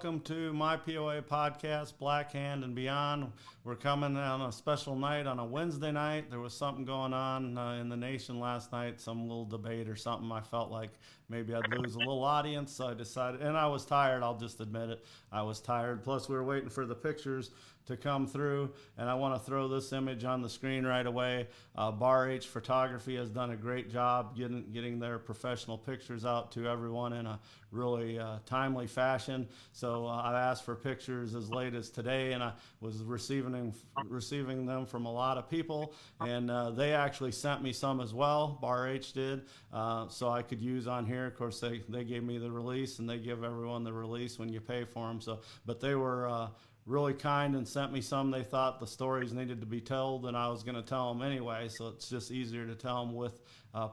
welcome to my POA podcast, Black Hand and Beyond. We're coming on a special night on a Wednesday night. There was something going on in the nation last night, some little debate or something. I felt like maybe I'd lose a little audience, so I decided, and I was tired, I'll just admit it. I was tired. Plus, we were waiting for the pictures to come through, and I want to throw this image on the screen right away. Bar H Photography has done a great job getting their professional pictures out to everyone in a really timely fashion. So I asked for pictures as late as today, and I was receiving them from a lot of people, and they actually sent me some as well. Bar H did, so I could use on here. Of course, they gave me the release, and they give everyone the release when you pay for them. So, but they were really kind and sent me some. They thought the stories needed to be told, and I was going to tell them anyway, so it's just easier to tell them with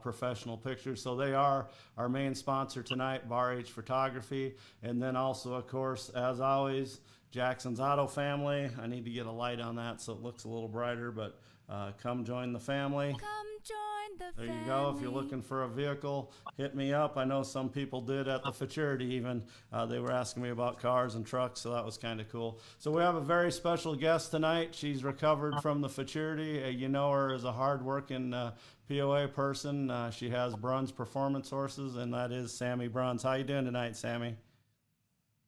professional pictures. So they are our main sponsor tonight, Bar H Photography, and then also, of course, as always, Jackson's Auto Family. I need to get a light on that so it looks a little brighter, but come join the family. Come join the There family. you go. If you're looking for a vehicle, hit me up. I know some people did at the Futurity even. They were asking me about cars and trucks, so that was kind of cool. So we have a very special guest tonight. She's recovered from the Futurity. You know her as a hard-working POA person. She has Bruns Performance Horses, and that is Sammy Bruns. How you doing tonight, Sammy?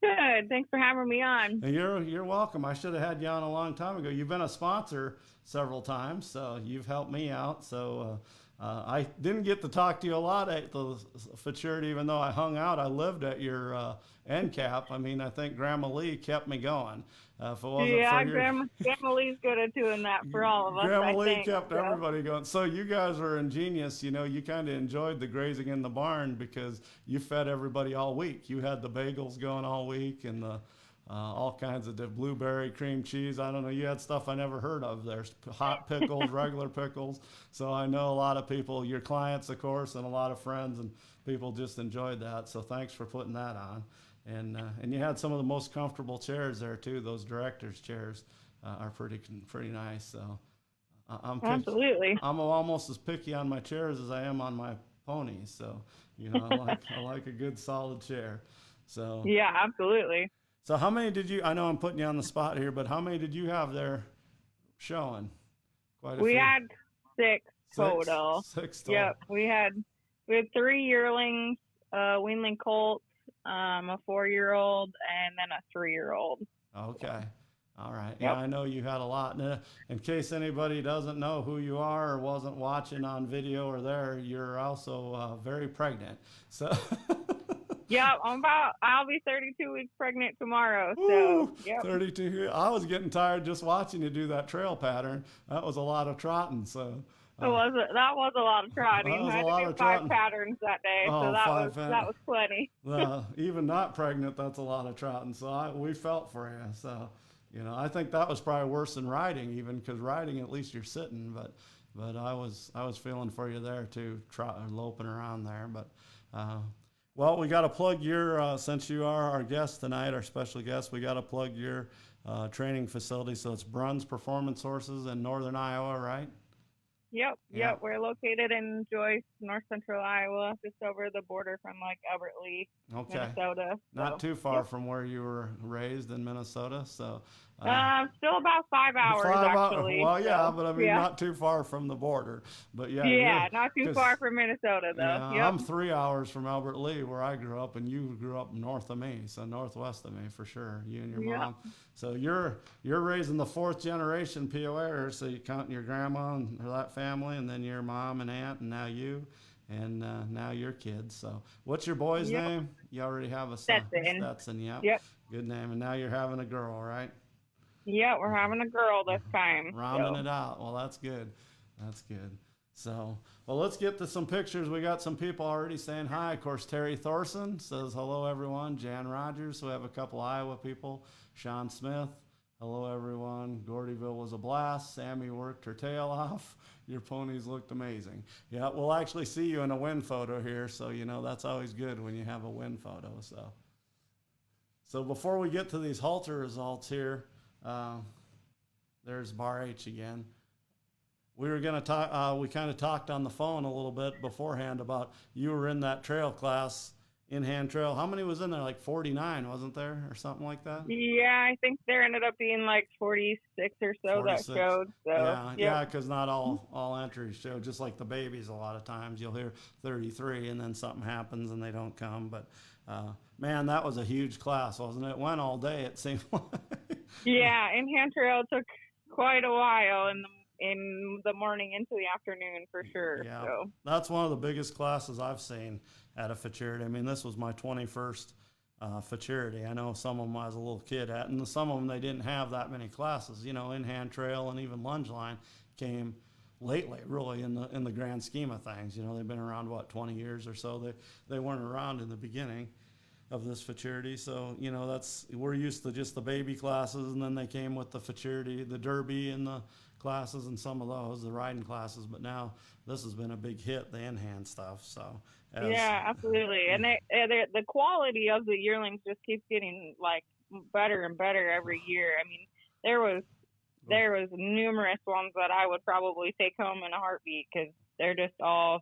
Good. Thanks for having me on. You're welcome. I should have had you on a long time ago. You've been a sponsor several times, so you've helped me out. So I didn't get to talk to you a lot at the Futurity, even though I hung out. I lived at your end cap. I mean, I think Grandma Lee kept me going. If it wasn't for your... Grandma Lee's good at doing that for all of us. Grandma Lee kept everybody going. So you guys were ingenious. You know, you kind of enjoyed the grazing in the barn because you fed everybody all week. You had the bagels going all week and the all kinds of blueberry cream cheese. I don't know. You had stuff I never heard of. There's hot pickles, regular pickles. So I know a lot of people, your clients, of course, and a lot of friends and people just enjoyed that. So thanks for putting that on. And you had some of the most comfortable chairs there too. Those directors' chairs are pretty nice. So Absolutely. I'm almost as picky on my chairs as I am on my ponies. So you know, I like a good solid chair. So yeah, absolutely. So how many did you? I know I'm putting you on the spot here, but how many did you have there showing? Quite a few. Had six total. Six total. Yep, we had 3 yearlings, weanling colts, a 4-year-old, and then a 3-year-old. Okay. All right. Yep. Yeah, I know you had a lot. In case anybody doesn't know who you are or wasn't watching on video or there, you're also very pregnant. So. Yep, I'll be 32 weeks pregnant tomorrow. So, yep. 32. I was getting tired just watching you do that trail pattern. That was a lot of trotting. So. That was a lot of trotting. I had to do 5 patterns that day, so that was plenty. Even not pregnant, that's a lot of trotting. So we felt for you. So, you know, I think that was probably worse than riding, even because riding at least you're sitting. But I was feeling for you there too, loping around there. But well, we got to plug your since you are our guest tonight, our special guest. We got to plug your training facility. So it's Bruns Performance Horses in Northern Iowa, right? Yep. We're located in Joyce, north central Iowa, just over the border from like Albert Lee, Minnesota. Not too far from where you were raised in Minnesota. So still about 5 hours actually. Well, yeah, but I mean not too far from the border. But yeah, not too far from Minnesota though. Yeah, yep. I'm 3 hours from Albert Lee, where I grew up, and you grew up north of me, so northwest of me for sure. You and your mom. So you're raising the 4th generation POA, so you counting your grandma and that family, and then your mom and aunt, and now you, and now your kids. So what's your boy's name? You already have a son. Stetson. Yep. Good name. And now you're having a girl, right? Yeah, we're having a girl this time. Rounding it out. Well, that's good. That's good. So, well, let's get to some pictures. We got some people already saying hi. Of course, Terry Thorson says hello, everyone. Jan Rogers. We have a couple Iowa people. Sean Smith. Hello, everyone. Gordyville was a blast. Sammy worked her tail off. Your ponies looked amazing. Yeah, we'll actually see you in a win photo here. So, you know, that's always good when you have a win photo. So before we get to these halter results here, there's Bar H again. We were going to talk, we kind of talked on the phone a little bit beforehand about you were in that trail class in-hand trail. How many was in there? Like 49, wasn't there, or something like that? Yeah, I think there ended up being like 46 or so 46. that showed. So, Yeah, yep. yeah, because not all entries show. Just like the babies, a lot of times you'll hear 33, and then something happens and they don't come. But man, that was a huge class, wasn't it? It went all day. It seemed like. Yeah, in-hand trail took quite a while in the morning into the afternoon for sure. Yeah, So that's one of the biggest classes I've seen at a futurity. I mean, this was my 21st futurity. I know some of them I was a little kid at, and some of them they didn't have that many classes. You know, in-hand trail and even lunge line came lately, really, in the grand scheme of things. You know, they've been around, what, 20 years or so. They weren't around in the beginning of this futurity. So, you know, we're used to just the baby classes, and then they came with the futurity, the derby and the classes and some of those, the riding classes. But now this has been a big hit, the in-hand stuff. So yeah, absolutely. And the quality of the yearlings just keeps getting like better and better every year. I mean, there was numerous ones that I would probably take home in a heartbeat because they're all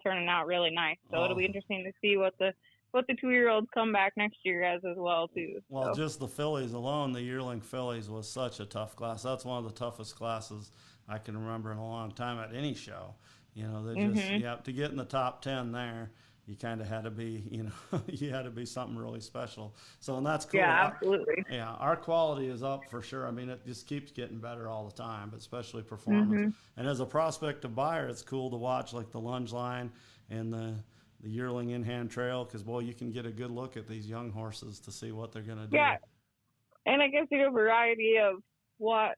turning out really nice. So it'll be interesting to see what the 2-year-olds come back next year as well too. Well, just the fillies alone, the yearling fillies was such a tough class. That's one of the toughest classes I can remember in a long time at any show. You know, they just to get in the top 10 there, you kind of had to be, you know, you had to be something really special. So, and that's cool. Yeah, absolutely. Our quality is up for sure. I mean, it just keeps getting better all the time, but especially performance. And as a prospective buyer, it's cool to watch like the lunge line and the yearling in-hand trail, because boy, you can get a good look at these young horses to see what they're going to do. Yeah, and it gives you a variety of what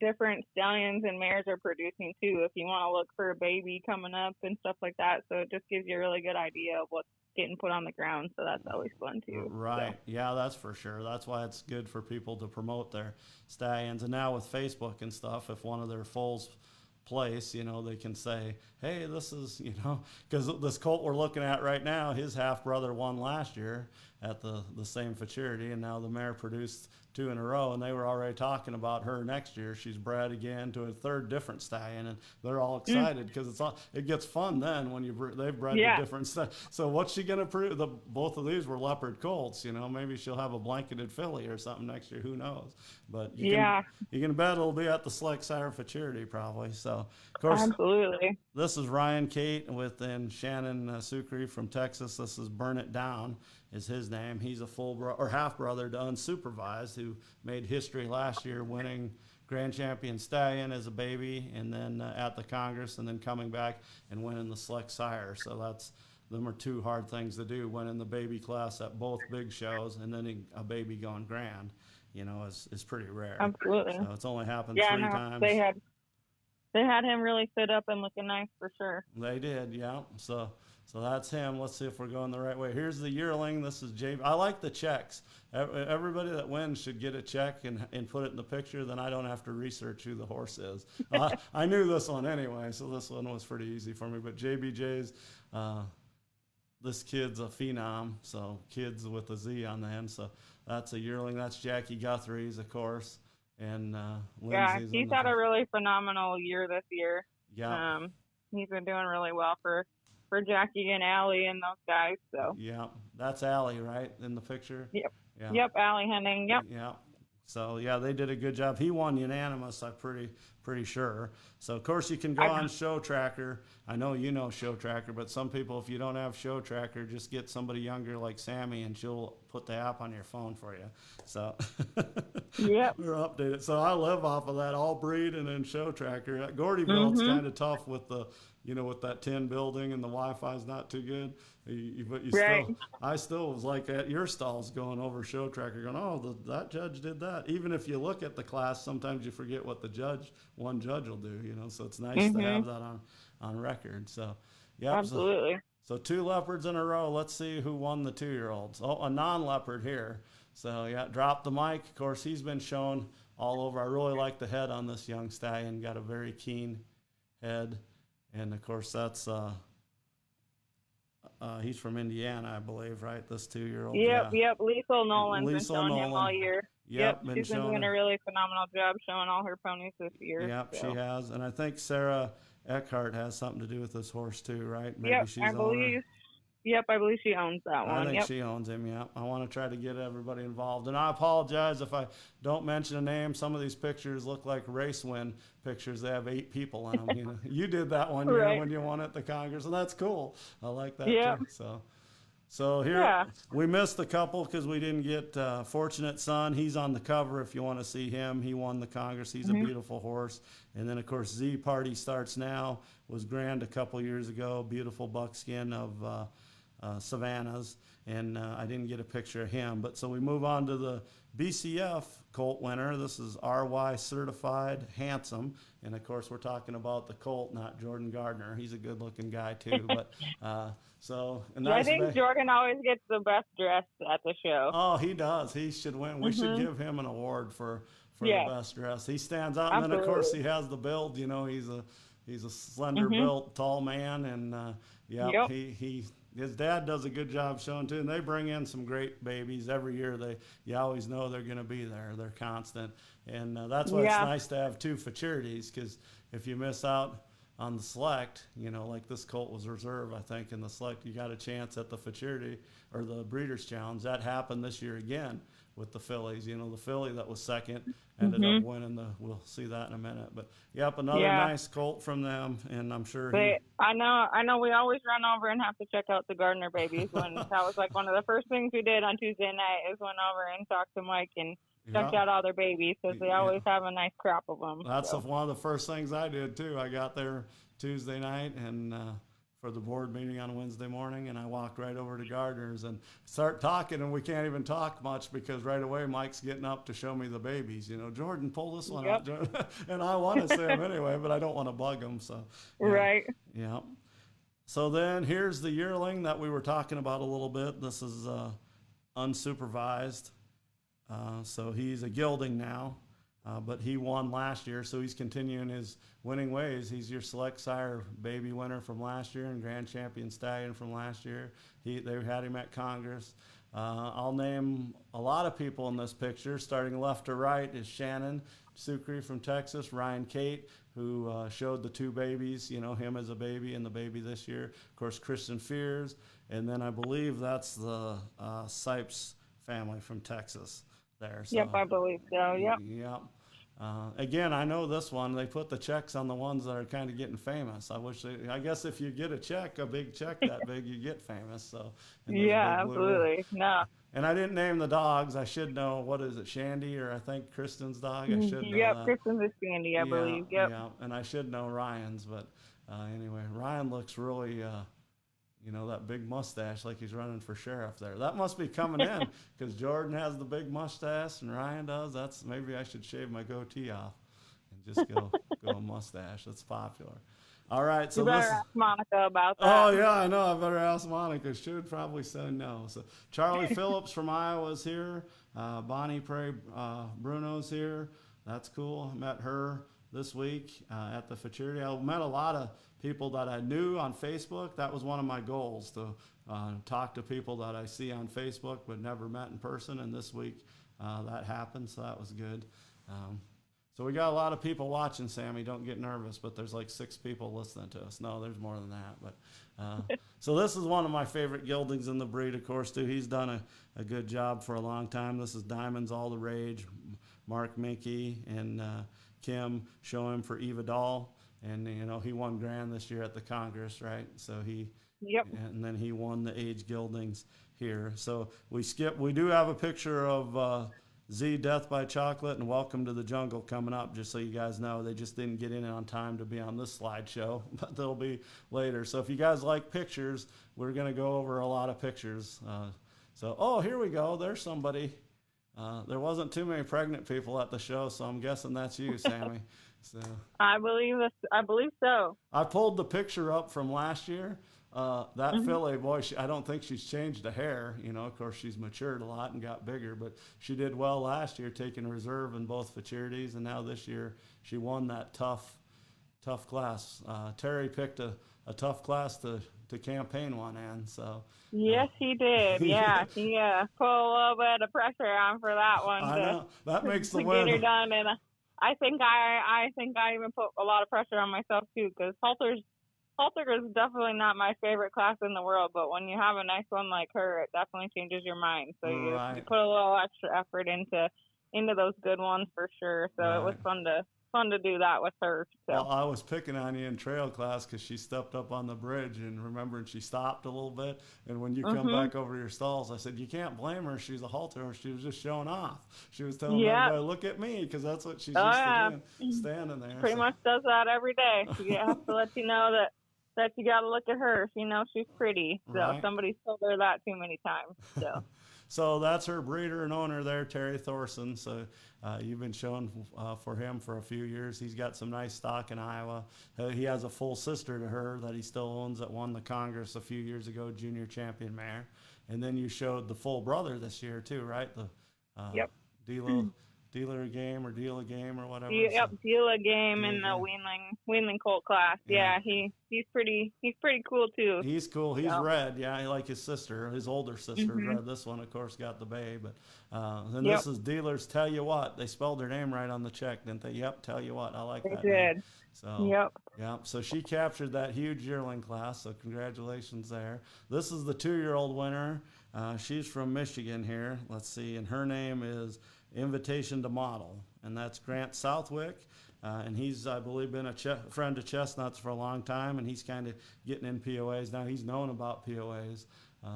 different stallions and mares are producing too, if you want to look for a baby coming up and stuff like that. So it just gives you a really good idea of what's getting put on the ground. So that's always fun too. Right. So. Yeah, that's for sure. That's why it's good for people to promote their stallions. And now with Facebook and stuff, if one of their foals place, you know, they can say, hey, this is, you know, because this colt we're looking at right now, his half brother won last year at the same futurity, and now the mare produced 2 in a row, and they were already talking about her next year. She's bred again to a third different stallion, and they're all excited because it gets fun then when they've bred a different stuff. So what's she gonna prove? Both of these were leopard colts, you know. Maybe she'll have a blanketed filly or something next year. Who knows? But you can bet it'll be at the Select Sire futurity probably. So of course, absolutely. This is Ryan Kate and Shannon Sucre from Texas. This is Burn It Down is his name. He's a half brother to Unsupervised, who made history last year winning Grand Champion Stallion as a baby, and then at the Congress, and then coming back and winning the Select Sire. So them are 2 hard things to do, winning the baby class at both big shows, and then a baby going grand, you know, is pretty rare. Absolutely. So it's only happened 3 times. They had him really fit up and looking nice for sure. They did, yeah. So that's him. Let's see if we're going the right way. Here's the yearling. This is JB. I like the checks. Everybody that wins should get a check and put it in the picture. Then I don't have to research who the horse is. I knew this one anyway, so this one was pretty easy for me. But JBJ's, this kid's a phenom. So kids with a Z on the end. So that's a yearling. That's Jackie Guthrie's, of course. And Lindsay's he's had a really phenomenal year this year. Yeah, he's been doing really well for Jackie and Allie and those guys. So yeah, that's Allie, right, in the picture. Yep. Yeah. Yep, Allie Henning. Yep. Yeah. So yeah, they did a good job. He won unanimous, I'm pretty sure. So of course you can go on Show Tracker. I know you know Show Tracker, but some people, if you don't have Show Tracker, just get somebody younger like Sammy, and she'll put the app on your phone for you. So yep, we're updated. So I live off of that All Breed and then Show Tracker. At Gordyville, it's kind of tough with with that tin building and the Wi-Fi's not too good. I still was like at your stalls going over Show Tracker, going, oh, that judge did that. Even if you look at the class, sometimes you forget what one judge will do. You know, so it's nice to have that on record. So, yeah, absolutely. So 2 leopards in a row. Let's see who won the 2-year-olds. Oh, a non-leopard here. So yeah, drop the mic. Of course, he's been shown all over. I really like the head on this young stallion. Got a very keen head. And of course, that's he's from Indiana, I believe, right? This 2-year-old. Yep. Liesl Nolan's been showing him all year. Yep, she's been doing a really phenomenal job showing all her ponies this year. Yep, so. She has, and I think Sarah Eckhart has something to do with this horse too, right? Maybe she's I believe. Yep, I believe she owns that I one. think Yep. she owns him, yeah. I want to try to get everybody involved. And I apologize if I don't mention a name. Some of these pictures look like race win pictures. They have 8 people in them. You did that one year Right. when you won at the Congress, and that's cool. I like that Yep. too. So here Yeah. we missed a couple because we didn't get Fortunate Son. He's on the cover if you want to see him. He won the Congress. He's a beautiful horse. And then of course Z Party Starts Now was grand a couple years ago. Beautiful buckskin of Savannah's, and I didn't get a picture of him. But so we move on to the BCF Colt winner. This is RY Certified Handsome, and of course we're talking about the Colt, not Jordan Gardner. He's a good-looking guy too. But so a nice. I think Jordan always gets the best dress at the show. Oh, he does. He should win. We should give him an award for Yes. the best dress. He stands out, Absolutely. and then of course he has the build. He's a slender built, tall man, and Yep. he his dad does a good job showing too, and they bring in some great babies every year. You always know they're going to be there. They're constant, and that's why it's nice to have 2 futurities, because if you miss out on the select, like this colt was reserve, I think, in the select, you got a chance at the futurity or the Breeders' Challenge. That happened this year again with the fillies. The filly that was second ended up winning we'll see that in a minute. But yep, another nice colt from them, and I'm sure I know we always run over and have to check out the Gardner babies. When that was like one of the first things we did on Tuesday night, is went over and talked to Mike and checked out all their babies, because they always have a nice crop of them. That's one of the first things I did too. I got there Tuesday night and for the board meeting on Wednesday morning, and I walked right over to Gardner's and start talking, and we can't even talk much because right away Mike's getting up to show me the babies. Jordan, pull this one out, Jordan. And I want to say him anyway, but I don't want to bug him. So right. Yeah. So then here's the yearling that we were talking about a little bit. This is unsupervised. So he's a gelding now, but he won last year, so he's continuing his winning ways. He's your select sire baby winner from last year and grand champion stallion from last year. They had him at Congress. I'll name a lot of people in this picture. Starting left to right is Shannon Sucre from Texas, Ryan Cate, who showed the 2 babies, him as a baby and the baby this year. Of course, Kristen Fears, and then I believe that's the Sipes family from Texas there. So, yep, I believe so. Yep. Yep. Again, I know this one. They put the checks on the ones that are kind of getting famous. I guess if you get a big check that big, you get famous. So. Yeah, absolutely. No. And I didn't name the dogs. I should know. What is it, Shandy, or I think Kristen's dog? I should know. Yep, Kristen's is Shandy, I believe. Yep. Yeah, and I should know Ryan's, but anyway, Ryan looks really. That big mustache, like he's running for sheriff there. That must be coming in, because Jordan has the big mustache and Ryan does. Maybe I should shave my goatee off and just go mustache. That's popular. All right, so you better ask Monica about that. Oh yeah, I know. I better ask Monica. She would probably say no. So Charlie Phillips from Iowa is here. Bonnie Prey Bruno's here. That's cool. I met her this week at the futurity. I met a lot of people that I knew on Facebook. That was one of my goals, to talk to people that I see on Facebook but never met in person. And this week that happened, so that was good. So we got a lot of people watching, Sammy. Don't get nervous, but there's like 6 people listening to us. No, there's more than that. But so this is one of my favorite geldings in the breed, of course, too. He's done a good job for a long time. This is Diamonds All the Rage. Mark Minke and Kim show him for Eva Dahl. And, he won grand this year at the Congress, right? So Yep. And then he won the age geldings here. So we do have a picture of Z Death by Chocolate and Welcome to the Jungle coming up, just so you guys know. They just didn't get in on time to be on this slideshow, but they'll be later. So if you guys like pictures, we're going to go over a lot of pictures. Here we go. There's somebody. There wasn't too many pregnant people at the show, so I'm guessing that's you, Sammy. So I believe so. I pulled the picture up from last year. That filly, boy, I don't think she's changed the hair. Of course, she's matured a lot and got bigger, but she did well last year, taking reserve in both futurities, and now this year she won that tough class. Terry picked a tough class to campaign one in. So yes, he did. Yeah, he put a little bit of pressure on for that one. I know that makes the to win. Get her done, and I think I even put a lot of pressure on myself too, because Halter's Halter is definitely not my favorite class in the world, but when you have a nice one like her, it definitely changes your mind. So you Right. put a little extra effort into those good ones for sure. So it was Right. fun to do that with her. So Well, I was picking on you in trail class because she stepped up on the bridge and remember, and she stopped a little bit. And when you come mhm. back over your stalls, I said, you can't blame her. She's a halter. She was just showing off. She was telling Yep. everybody, look at me, because that's what she's Oh used to yeah. doing, standing there. Pretty So. much does that every day. She has to let you know that you got to look at her. She knows she's pretty. So Right. somebody's told her that too many times. So. So that's her breeder and owner there, Terry Thorson. So you've been showing for him for a few years. He's got some nice stock in Iowa. He has a full sister to her that he still owns that won the Congress a few years ago, junior champion mare. And then you showed the full brother this year too, right? The Yep. dealer game or deal a game or whatever. Yep, deal a game Deal a in the game. Weanling Colt class. Yeah. Yeah, he's pretty cool too. He's cool. He's So. red. Yeah, like his sister. His older sister Mhm. red. This one, of course, got the bay. But then Yep. this is Dealers Tell You What. They spelled her name right on the check, didn't they? Yep, Tell You What. I like They that name. did. So, Yep. yeah. So she captured that huge yearling class. So congratulations there. This is the 2-year-old winner. She's from Michigan here. Let's see. And her name is Invitation to Model. And that's Grant Southwick. And he's, I believe, been a friend to Chestnuts for a long time, and he's kind of getting in POAs now. He's known about POAs.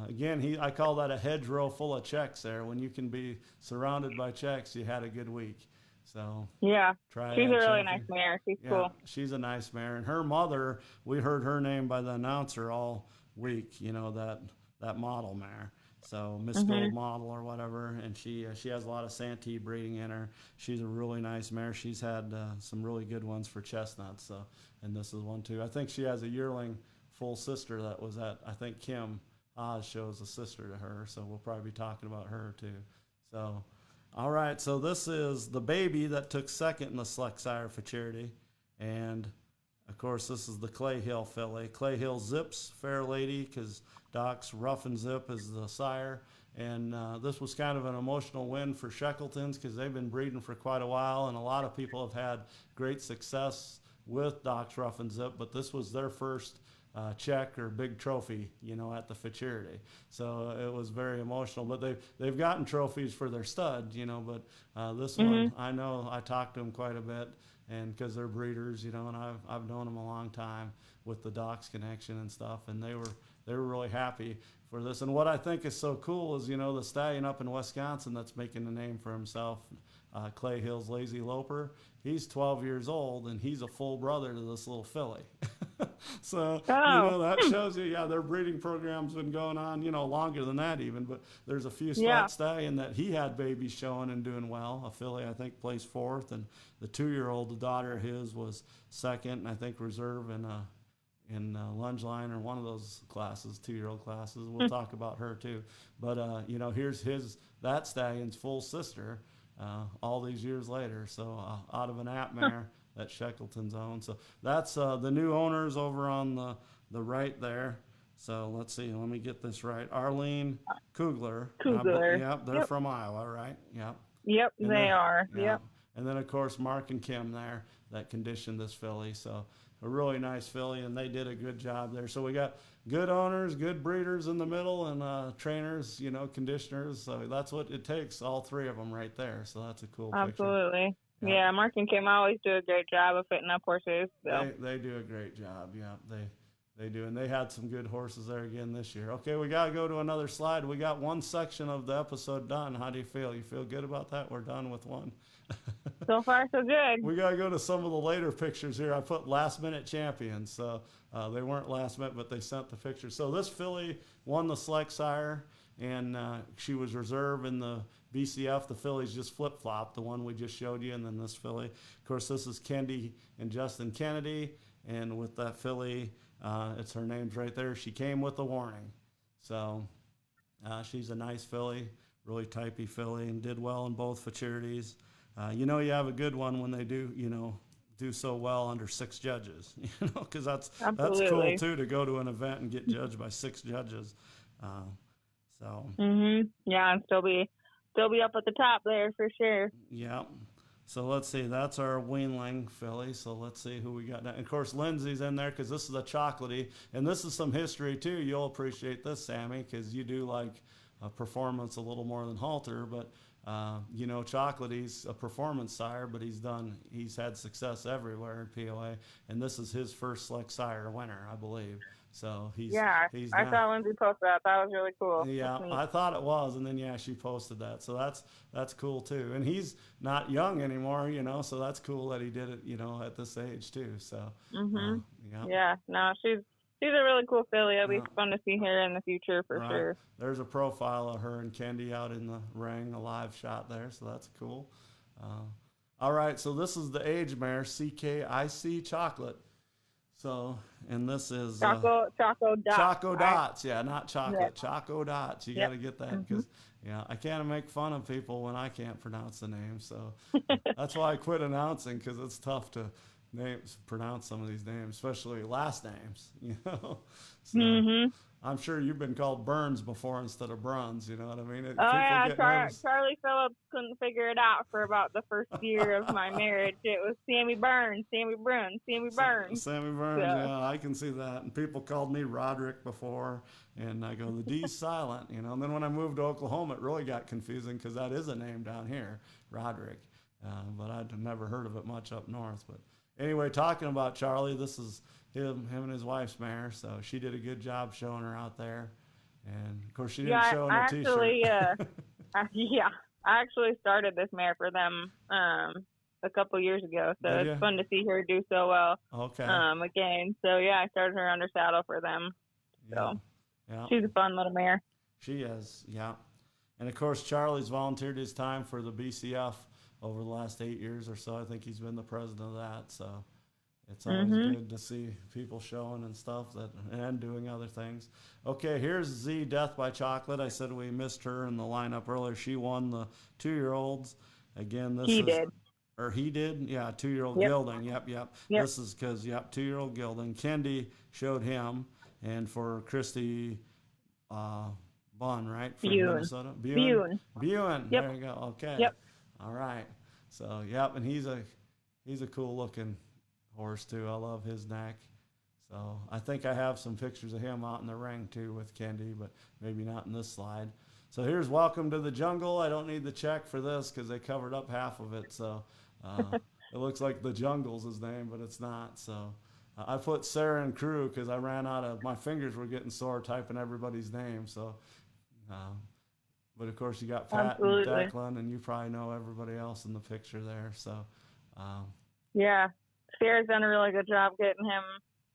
Again, I call that a hedgerow full of checks there. When you can be surrounded by checks, you had a good week. So Yeah, try she's a really champion. nice mare. She's Yeah, cool. she's a nice mare. And her mother, we heard her name by the announcer all week, that model mare. So Miss Gold Model or whatever, and she has a lot of Santee breeding in her. She's a really nice mare. She's had some really good ones for Chestnuts. So, and this is one too. I think she has a yearling full sister that was at, I think Kim Oz shows a sister to her. So we'll probably be talking about her too. So, all right. So this is the baby that took second in the Select Sire for Charity, and of course, this is the Clay Hill filly. Clay Hill Zips, Fair Lady, because Doc's Rough and Zip is the sire. And this was kind of an emotional win for Shackletons because they've been breeding for quite a while, and a lot of people have had great success with Doc's Rough and Zip, but this was their first check or big trophy, at the Futurity. So it was very emotional. But they've gotten trophies for their stud, but this one, I know I talked to them quite a bit. And because they're breeders, and I've known them a long time with the Doc's connection and stuff, and they were really happy for this. And what I think is so cool is, the stallion up in Wisconsin that's making a name for himself, Clay Hill's Lazy Loper. He's 12 years old, and he's a full brother to this little filly. So, that shows you, their breeding program's been going on, longer than that even. But there's a few stallion that he had babies showing and doing well. A filly, I think, placed fourth, and the 2-year-old, the daughter of his, was second, and I think reserve in lunge line or one of those classes, 2-year-old classes. We'll talk about her too. But here's that stallion's full sister all these years later. So out of an app mare that Shackleton's own. So that's the new owners over on the right there. So let's see. Let me get this right. Arlene Kugler. Yep, they're from Iowa, right? Yep. Yep, they are. Yep. And then, of course, Mark and Kim there that conditioned this filly. So a really nice filly, and they did a good job there. So we got good owners, good breeders in the middle, and trainers, conditioners. So that's what it takes, all three of them right there. So that's a cool picture. Absolutely. Yeah, Mark and Kim always do a great job of fitting up horses. So. They do a great job. Yeah, they do. And they had some good horses there again this year. Okay, we got to go to another slide. We got one section of the episode done. How do you feel? You feel good about that? We're done with one. So far, so good. We got to go to some of the later pictures here. I put last-minute champions. So they weren't last minute, but they sent the pictures. So this filly won the Select Sire, and she was reserved in the BCF. The fillies just flip-flopped, the one we just showed you, and then this filly. Of course, this is Kendi and Justin Kennedy, and with that filly, it's her name's right there. She came with a warning. So she's a nice filly, really typey filly, and did well in both futurities. You have a good one when they do so well under 6 judges, because that's cool too, to go to an event and get judged by 6 judges. Yeah, and still be up at the top there for sure. Yeah. So let's see, that's our weanling filly. So let's see who we got now. And of course, Lindsay's in there because this is a chocolatey, and this is some history too. You'll appreciate this, Sammy, because you do like a performance a little more than halter. But you know, Chocolaty's a performance sire, but he's had success everywhere in POA, and this is his first select sire winner, I believe. So he's I now, saw Lindsay post that. That was really cool. yeah, I thought it was, and then yeah, she posted that, so that's cool too. And he's not young anymore, you know, so that's cool that he did it, you know, at this age too. So, yeah, no, she's a really cool filly. It'll be fun to see her in the future for sure. There's a profile of her and Kendi out in the ring, a live shot there, so that's cool. All right, so this is the age mare, CKIC Chocolate. So, and this is Choco Dots. Choco Dots, yeah, not chocolate. Yep. Choco Dots. You got to get that because, yeah, I can't make fun of people when I can't pronounce the name. So that's why I quit announcing, because it's tough to pronounce some of these names, especially last names. You know, so I'm sure you've been called Burns before instead of Bruns. You know what I mean? Charlie Phillips couldn't figure it out for about the first year of my marriage. It was Sammy Burns, Sammy Burns. Yeah, I can see that. And people called me Roderick before, and I go, the D's silent, you know. And then when I moved to Oklahoma, it really got confusing because that is a name down here, Roderick. But I'd never heard of it much up north. But anyway, talking about Charlie, this is him and his wife's mare, so she did a good job showing her out there. And of course, she didn't show in a t-shirt. I actually started this mare for them a couple years ago, so it's fun to see her do so well. Okay. Again, so yeah, I started her under saddle for them. So she's a fun little mare. She is, yeah. And of course, Charlie's volunteered his time for the BCF over the last 8 years or so. I think he's been the president of that, so it's always good to see people showing and stuff and doing other things. Okay, here's Z Death by Chocolate. I said we missed her in the lineup earlier. She won the 2-year-olds. Again, he did. Yeah, 2-year-old Gilding. Yep. This is because 2-year-old Gilding. Kendi showed him, and for Christy Bunn, right? From Minnesota. Buen. Yep. There you go. Okay. Yep. All right. So and he's a cool looking horse too. I love his neck. So I think I have some pictures of him out in the ring too with Kendi, but maybe not in this slide. So here's Welcome to the Jungle. I don't need the check for this because they covered up half of it. So it looks like the Jungle's his name, but it's not. So I put Sarah and crew because I ran out of, my fingers were getting sore typing everybody's name. So, but of course you got Pat and Declan, and you probably know everybody else in the picture there. So, yeah, Sarah's done a really good job getting him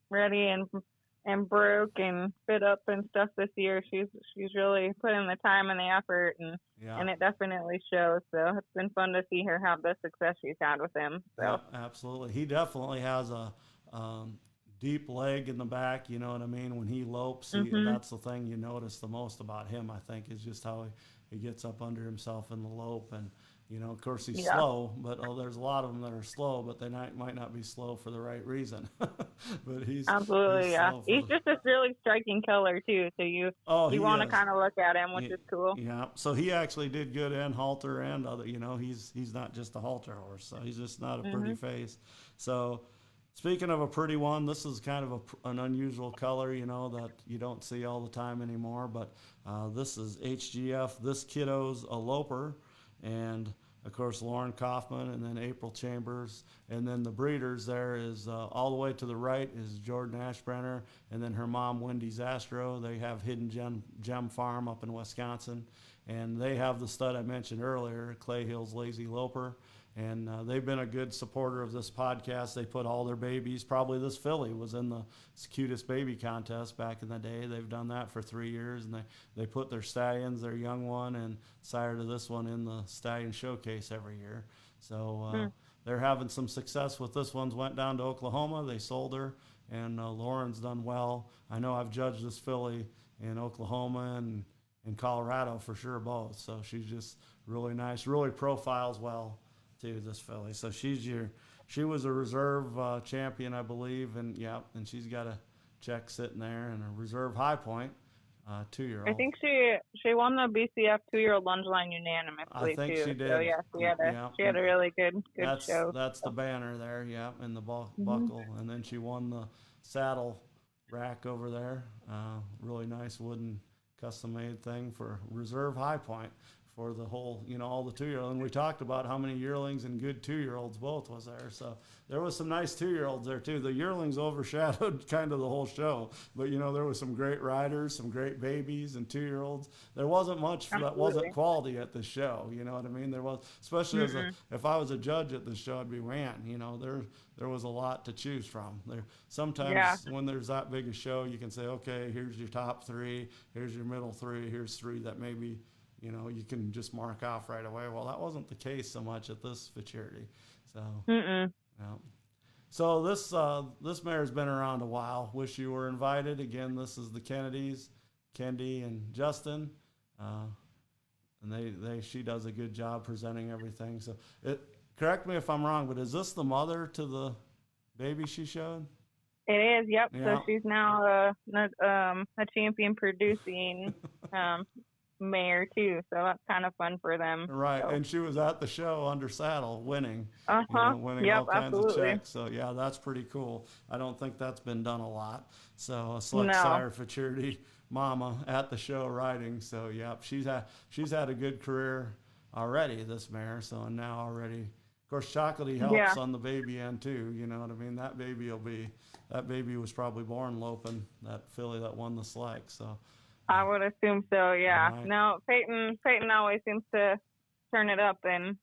ready and broke and fit up and stuff this year. She's really put in the time and the effort, and it definitely shows. So it's been fun to see her have the success she's had with him. So yeah, absolutely, he definitely has a deep leg in the back. You know what I mean? When he lopes, that's the thing you notice the most about him. I think is just how he gets up under himself in the lope. And you know, of course, he's slow, but there's a lot of them that are slow, but they might not be slow for the right reason. But he's absolutely, he's just this really striking color too. So you want to kind of look at him, which is cool. Yeah. So he actually did good in halter and other. You know, he's not just a halter horse, so he's just not a pretty face. So speaking of a pretty one, this is kind of an unusual color, you know, that you don't see all the time anymore. But this is HGF. This kiddo's a loper. And of course Lauren Kaufman, and then April Chambers, and then the breeders there is all the way to the right is Jordan Ashbrenner, and then her mom Wendy Zastro. They have Hidden Gem Farm up in Wisconsin, and they have the stud I mentioned earlier, Clay Hill's Lazy Loper. And they've been a good supporter of this podcast. They put all their babies, probably this filly was in the Cutest baby contest back in the day. They've done that for 3 years, and they put their stallions, their young one and sire to this one, in the stallion showcase every year. So they're having some success with this one. Went down to Oklahoma. They sold her, and Lauren's done well. I know I've judged this filly in Oklahoma and in Colorado for sure, both. So she's just really nice, really profiles well to this filly. So she was a reserve champion, I believe, and she's got a check sitting there and a reserve high point. I 2-year-old. think she won the BCF 2-year-old lunge line I unanimously think too. she So did. yeah, Yeah, she had a really good that's show. the So. banner there. Yeah, and the Hmm. buckle, and then she won the saddle rack over there. Really nice wooden custom made thing for reserve high point for the whole, all the 2-year-old. And we talked about how many yearlings and good 2-year-olds both was there. So there was some nice 2-year-olds there too. The yearlings overshadowed kind of the whole show, but there was some great riders, some great babies and 2-year-olds. There wasn't much that wasn't Absolutely. quality at the show. You know what I mean? There was, especially Mm-mm. if I was a judge at the show, I'd be, man, there was a lot to choose from. There Yeah. sometimes when there's that big a show, you can say, okay, here's your top 3, here's your middle 3, here's 3 that maybe you can just mark off right away. Well, that wasn't the case so much at this futurity. So, Mm-mm. yeah. So this mare's been around a while. Wish you were invited again. This is the Kennedys, Kendi and Justin, uh, and she does a good job presenting everything. So, correct me if I'm wrong, but is this the mother to the baby she showed? It is. Yep. So Yeah. she's now a champion producing um mare too. So that's kind of fun for them. Right, So. and she was at the show under saddle, winning, Uh-huh. winning Yep. all kinds of Absolutely. checks. So yeah, that's pretty cool. I don't think that's been done a lot. So a select No. sire futurity mama at the show riding. So yeah, she's had a good career already. This mare. So and now already, of course, Chocolatey Yeah. helps on the baby end too. You know what I mean? That baby was probably born loping. That filly that won the select. So. I would assume so. Yeah. Right. No, Peyton always seems to turn it up and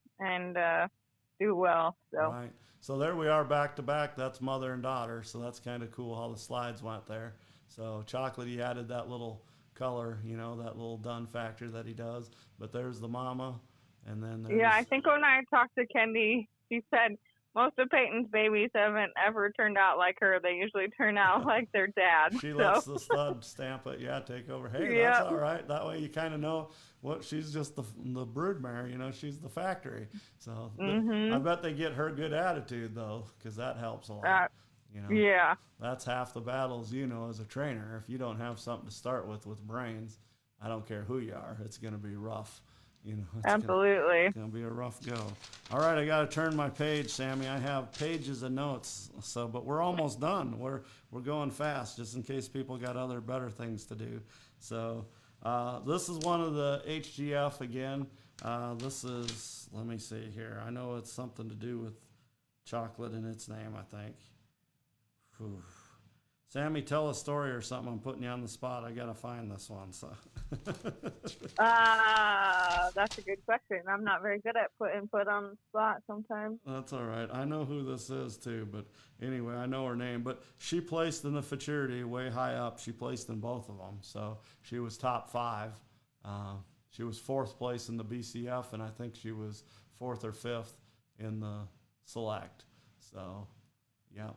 do well. So. Right. So there we are back to back. That's mother and daughter. So that's kind of cool how the slides went there. So Chocolatey added that little color, that little dun factor that he does. But there's the mama. And then there's. Yeah, I think when I talked to Kendi, she said most of Peyton's babies haven't ever turned out like her. They usually turn out like their dad. She So. lets the stud stamp it. Yeah, take over. Hey, that's Yeah. all right. That way you kind of know what she's just the brood mare. She's the factory. So I Mhm. bet they get her good attitude though, because that helps a lot. Uh, yeah. That's half the battles, as a trainer. If you don't have something to start with brains, I don't care who you are, it's going to be rough. It's Absolutely. going to be a rough go. All right, I got to turn my page, Sammy. I have pages of notes, but we're almost done. We're going fast, just in case people got other better things to do. So this is one of the HGF again. This is, let me see here. I know it's something to do with chocolate in its name, I think. Whew. Sammy, tell a story or something. I'm putting you on the spot. I gotta find this one. So. That's a good question. I'm not very good at putting on the spot sometimes. That's all right. I know who this is too, but anyway, I know her name. But she placed in the futurity way high up. She placed in both of them, so she was top 5. She was 4th place in the BCF, and I think she was 4th or 5th in the select. So, yeah.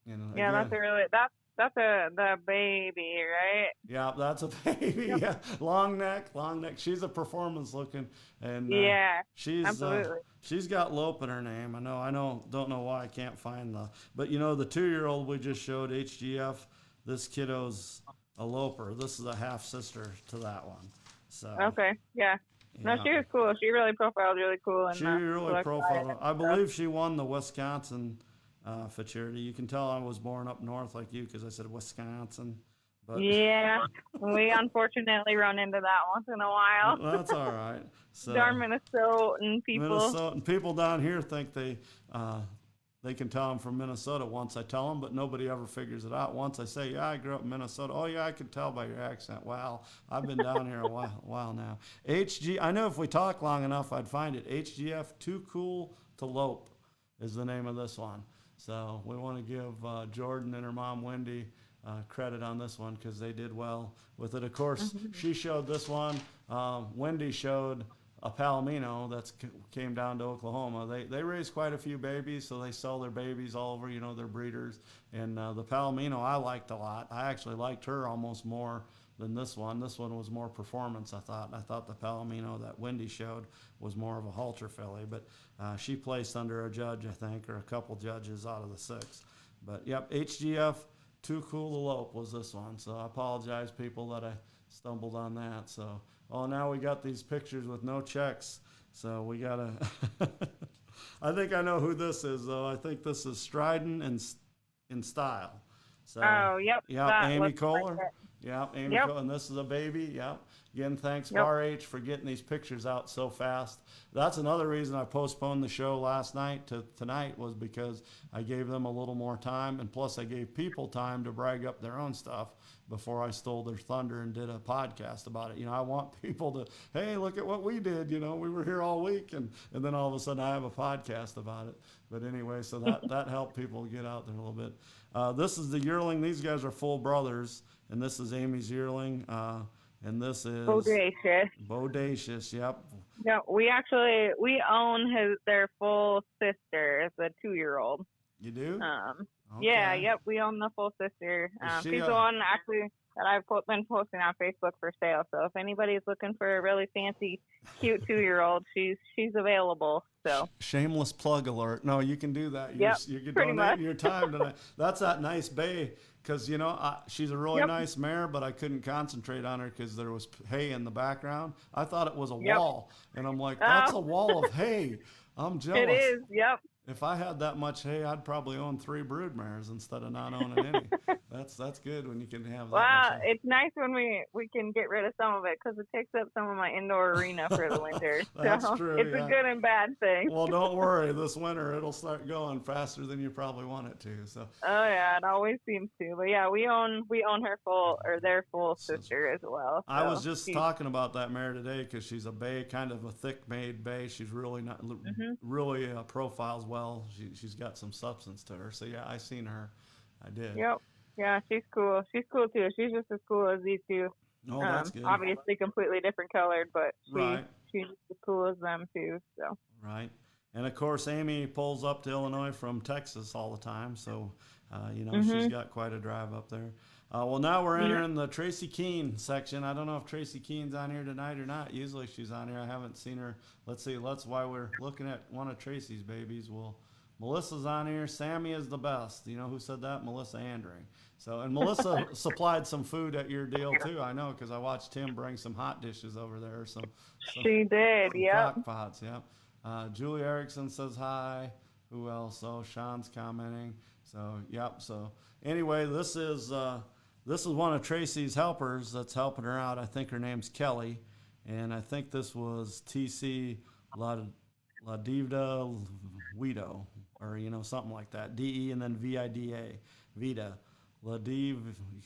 Yeah, again, that's the baby, right? yeah, that's a baby. Yep. Yeah, long neck. She's a performance looking, and Yeah, she's absolutely. she's got Lope in her name. I know. Don't know why I can't find but the 2-year-old we just showed HGF. This kiddo's a Loper. This is a half sister to that one. So Okay, yeah. No, yeah. she was cool. She really profiled really cool. She really profiled. I believe she won the Wisconsin futurity. You can tell I was born up north like you because I said Wisconsin. But yeah, we unfortunately run into that once in a while. that's all right. So Darn Minnesotan people. Minnesotan people down here think they can tell I'm from Minnesota once I tell them, but nobody ever figures it out. Once I say, yeah, I grew up in Minnesota. Oh, yeah, I can tell by your accent. Wow, I've been down here a while now. I know if we talk long enough, I'd find it. HGF, Too Cool to Lope is the name of this one. So we want to give Jordan and her mom, Wendy, credit on this one because they did well with it. Of course, she showed this one. Wendy showed a Palomino that came down to Oklahoma. They raise quite a few babies, so they sell their babies all over, their breeders. And the Palomino I liked a lot. I actually liked her almost more than this one. This one was more performance, I thought. I thought the Palomino that Wendy showed was more of a halter filly, but she placed under a judge, I think, or a couple judges out of the 6. But, yep, HGF, Too Cool to Lope was this one. So I apologize, people, that I stumbled on that. So, oh, now we got these pictures with no checks. So we gotta. I think I know who this is, though. I think this is Strident in Style. So, Oh, yep. yeah, Amy Kohler. Like Yeah, Amy yep. Kohler, and this is a baby. Yep. Again, thanks Yep. RH for getting these pictures out so fast. That's another reason I postponed the show last night to tonight, was because I gave them a little more time, and plus I gave people time to brag up their own stuff before I stole their thunder and did a podcast about it. I want people to, hey, look at what we did. We were here all week, and then all of a sudden I have a podcast about it. But anyway, so that helped people get out there a little bit. This is the yearling. These guys are full brothers, and this is Amy's yearling, and this is Bodacious. Bodacious. Yep. No, we own their full sister. It's a 2-year-old. You do? Okay. Yeah, yep, we own the full sister. She's the one actually that I've been posting on Facebook for sale. So if anybody's looking for a really fancy, cute 2-year-old, she's available. So shameless plug alert. No, you can do that. You can pretty donate much. your time to that. That's that nice bay, because she's a really nice mare, but I couldn't concentrate on her because there was hay in the background. I thought it was a wall, and I'm like, that's a wall of hay. I'm jealous. It is. Yep. If I had that much hay, I'd probably own 3 brood mares instead of not owning any. That's good when you can have that. Well, it's nice when we can get rid of some of it, because it takes up some of my indoor arena for the winter. That's so true, it's a good and bad thing. Well, don't worry. This winter it'll start going faster than you probably want it to. So. Oh yeah, it always seems to. But yeah, we own her full, or their full sister as well. So I was just talking about that mare today because she's a bay, kind of a thick-made bay. She's really not really profiles well. She's got some substance to her. So yeah, I seen her. I did. Yep. Yeah, she's cool. She's cool too. She's just as cool as these two. Oh, that's good. Obviously completely different colored, but right. she's as cool as them too. So. Right. And of course, Amy pulls up to Illinois from Texas all the time. So, she's got quite a drive up there. Well, now we're entering the Tracy Keene section. I don't know if Tracy Keene's on here tonight or not. Usually she's on here. I haven't seen her. Let's see. That's why we're looking at one of Tracy's babies. Well, Melissa's on here. Sammy is the best. You know who said that? Melissa Andring. So, and Melissa supplied some food at your deal too. I know, because I watched Tim bring some hot dishes over there. She did. Yeah. Crock pots. Yep. Julie Erickson says hi. Who else? Oh, Sean's commenting. So, yep. So, anyway, this is one of Tracy's helpers that's helping her out. I think her name's Kelly, and I think this was TC La Divda Guido, or something like that. DE and then VIDA, Vida. Ladiv,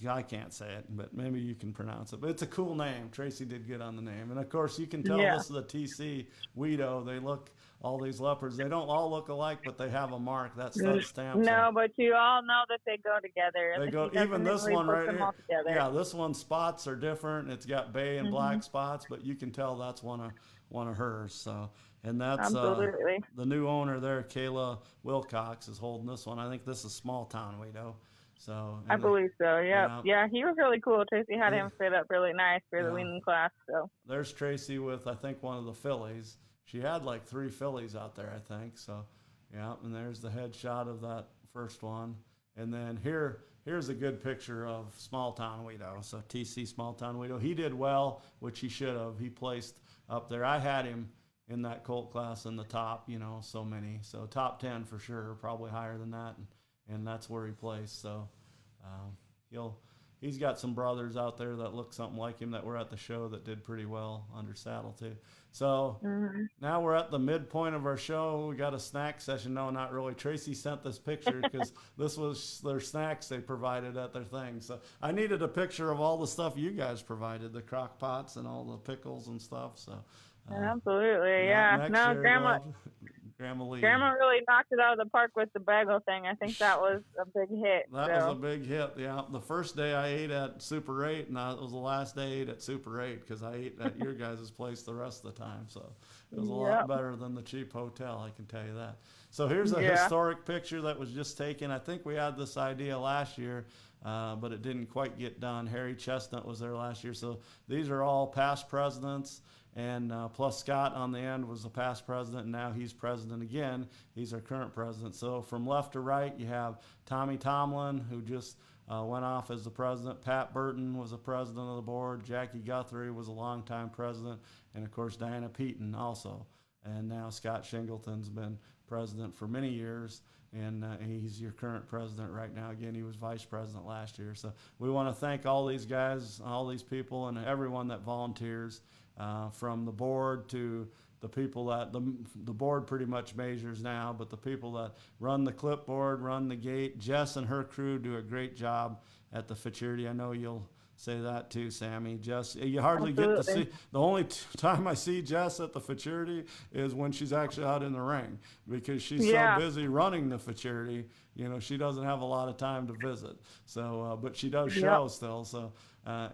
I can't say it, but maybe you can pronounce it. But it's a cool name. Tracy did good on the name. And, of course, you can tell this is a TC Guido. They look, all these leopards, they don't all look alike, but they have a mark. That's stud stamp. No, but you all know that they go together. They go, even this one right here. Yeah, this one spots are different. It's got bay and black spots, but you can tell that's one of hers. So, and that's the new owner there, Kayla Wilcox, is holding this one. I think this is Small Town Guido. So I believe so. Yeah, yeah, he was really cool. Tracy had him fit up really nice for the weaning class. So there's Tracy with, I think, one of the fillies. She had like 3 fillies out there, I think. So yeah, and there's the head shot of that first one. And then here's a good picture of Small Town Guido. So TC Small Town Guido. He did well, which he should have. He placed up there. I had him in that colt class in the top, so many. So top 10 for sure, probably higher than that. And that's where he placed. So he's got some brothers out there that look something like him that were at the show that did pretty well under saddle too. So now we're at the midpoint of our show. We got a snack session. No, not really. Tracy sent this picture because this was their snacks they provided at their thing. So I needed a picture of all the stuff you guys provided, the crock pots and all the pickles and stuff. So absolutely, yeah. No, Grandma really knocked it out of the park with the bagel thing. I think that was a big hit. That was a big hit, yeah. The first day I ate at Super 8, and it was the last day I ate at Super 8 because I ate at your guys' place the rest of the time. So it was a lot better than the cheap hotel, I can tell you that. So here's a historic picture that was just taken. I think we had this idea last year, but it didn't quite get done. Harry Chestnut was there last year. So these are all past presidents. And plus Scott on the end was the past president, and now he's president again. He's our current president. So from left to right, you have Tommy Tomlin, who just went off as the president. Pat Burton was the president of the board. Jackie Guthrie was a longtime president, and of course Diana Peaton also. And now Scott Shingleton's been president for many years, and he's your current president right now. Again, he was vice president last year. So we want to thank all these guys, all these people, and everyone that volunteers, from the board to the people that the board pretty much measures now, but the people that run the clipboard, run the gate. Jess and her crew do a great job at the futurity. I know you'll say that too, Sammy. Jess, you hardly get to see. The only time I see Jess at the futurity is when she's actually out in the ring, because she's so busy running the futurity. You know, she doesn't have a lot of time to visit. So, but she does show still. So,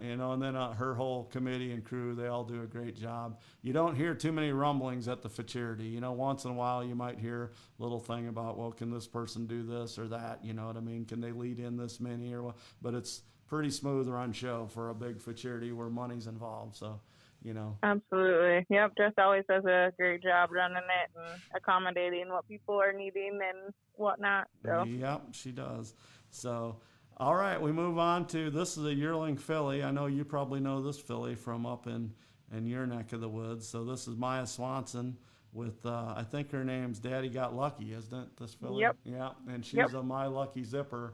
you know, and then her whole committee and crew, they all do a great job. You don't hear too many rumblings at the futurity. You know, once in a while you might hear a little thing about, well, can this person do this or that? You know what I mean? Can they lead in this many or what? But it's pretty smooth run show for a big futurity where money's involved. So, you know. Absolutely. Yep. Jess always does a great job running it and accommodating what people are needing and whatnot. So. Yep, she does. So, all right, we move on to, this is a yearling filly. I know you probably know this filly from up in your neck of the woods. So this is Maya Swanson with, I think her name's Daddy Got Lucky, isn't it, this filly? Yep. Yeah, and she's a My Lucky Zipper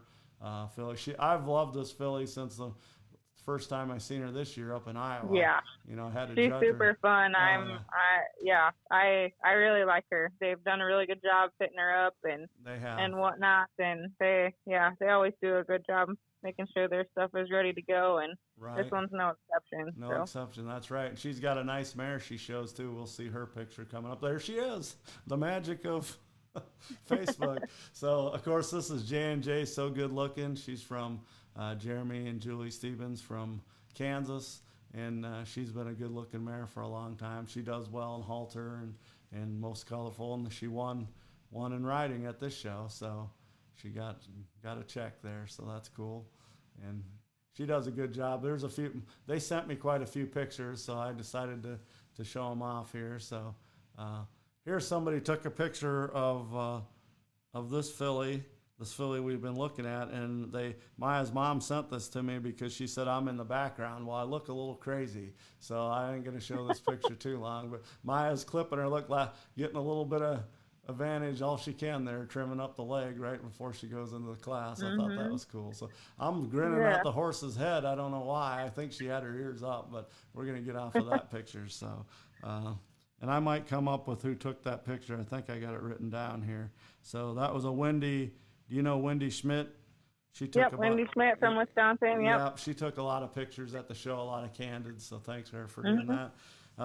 filly. I've loved this filly since the first time I seen her this year up in Iowa. Yeah. You know, I had to She's judge super her. fun. I really like her. They've done a really good job fitting her up and They have. and whatnot, and they always do a good job making sure their stuff is ready to go, and this one's no exception. No exception, that's right. And she's got a nice mare she shows too. We'll see her picture coming up. There she is, the magic of Facebook. So of course this is J&J, so good looking. She's from Jeremy and Julie Stevens from Kansas, and she's been a good looking mare for a long time. She does well in halter and most colorful, and she won in riding at this show, so she got a check there, so that's cool. And she does a good job. There's a few, they sent me quite a few pictures, so I decided to show them off here. So here somebody took a picture of this filly we've been looking at, and Maya's mom sent this to me because she said I'm in the background. Well, I look a little crazy, so I ain't gonna show this picture too long, but Maya's clipping her, getting a little bit of advantage, all she can there, trimming up the leg right before she goes into the class. I thought that was cool. So I'm grinning at the horse's head. I don't know why. I think she had her ears up, but we're gonna get off of that picture. So, and I might come up with who took that picture. I think I got it written down here. So that was a Wendy. Do you know Wendy Schmidt? She took Wendy Schmidt from Wisconsin. Yep. She took a lot of pictures at the show, a lot of candid. So thanks to her for doing that.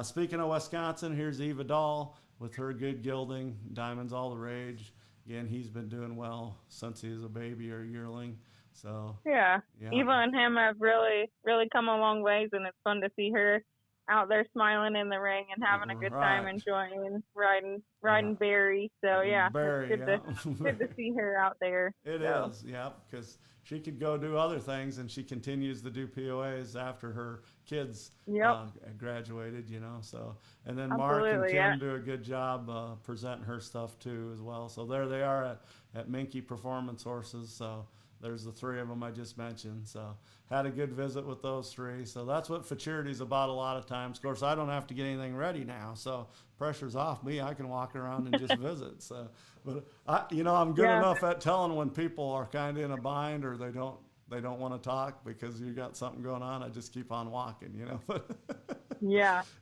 Speaking of Wisconsin, here's Eva Dahl with her good gilding, Diamonds All the Rage. Again, he's been doing well since he was a baby or a yearling. So yeah. Eva and him have really, really come a long ways, and it's fun to see her out there smiling in the ring and having a good time, enjoying riding Barry. So Barry, it's good to see her out there. It is, because she could go do other things, and she continues to do POAs after her kids graduated, you know. So, and then Mark and Kim do a good job presenting her stuff too as well. So there they are at Minky Performance Horses. So there's the three of them I just mentioned. So had a good visit with those three. So that's what futurity's about a lot of times. Of course, I don't have to get anything ready now, so pressure's off me. I can walk around and just visit. So, but I'm good enough at telling when people are kind of in a bind or they don't want to talk because you got something going on. I just keep on walking, you know.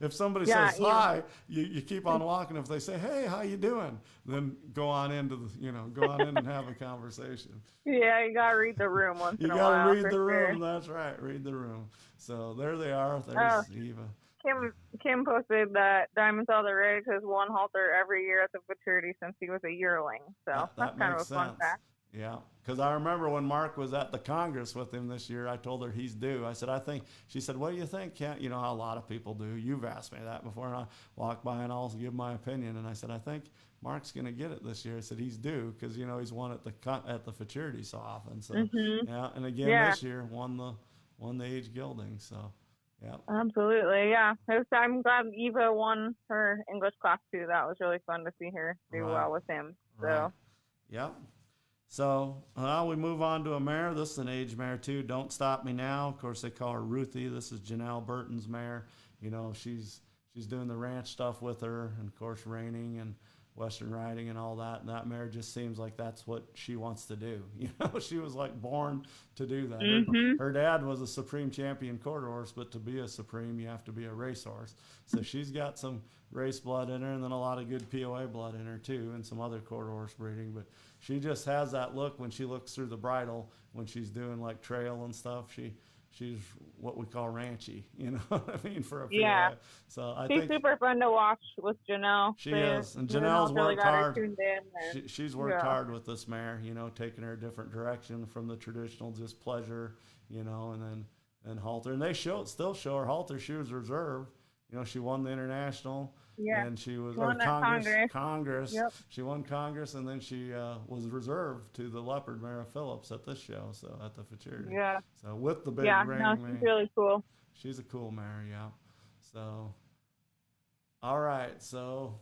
If somebody says hi, you keep on walking. If they say, hey, how you doing? Then go on in and have a conversation. Yeah, you got to read the room once in a while. You got to read the room. That's right. Read the room. So there they are. There's Eva. Kim posted that Diamonds All the Rage has won halter every year at the futurity since he was a yearling. So that's kind of a fun fact. Yeah, because I remember when Mark was at the Congress with him this year, I told her he's due. I said, she said, what do you think, Kent? You know how a lot of people do. You've asked me that before, and I walk by and I'll give my opinion. And I said, I think Mark's going to get it this year. I said, he's due because, he's won at the futurity so often. So, and again, this year won the age gilding. So, yeah. Absolutely, yeah. I'm glad Eva won her English class too. That was really fun to see her do well with him. So. Yep. So we move on to a mare. This is an age mare too. Don't Stop Me Now. Of course, they call her Ruthie. This is Janelle Burton's mare. You know, she's doing the ranch stuff with her, and of course, reining and Western riding and all that. And that mare just seems like that's what she wants to do. You know, she was like born to do that. Her dad was a Supreme Champion quarter horse, but to be a Supreme, you have to be a racehorse. So she's got some race blood in her, and then a lot of good POA blood in her too, and some other quarter horse breeding. But she just has that look when she looks through the bridle when she's doing like trail and stuff. She's what we call ranchy, you know what I mean, for a Yeah. POA. So I She's think super fun to watch with Janelle. she is, and Janelle's really worked got her hard. tuned in, and, She's worked hard with this mare, you know, taking her a different direction from the traditional just pleasure, you know, and halter. And they still show her halter. She was reserve. You know, she won the international. Yeah. And she was Won at Congress. Yep. She won Congress, and then she was reserved to the Leopard Mara Phillips at this show, so at the Futurity. Yeah. So with the big ring, no, she's really cool. She's a cool mare, yeah. So, all right. So,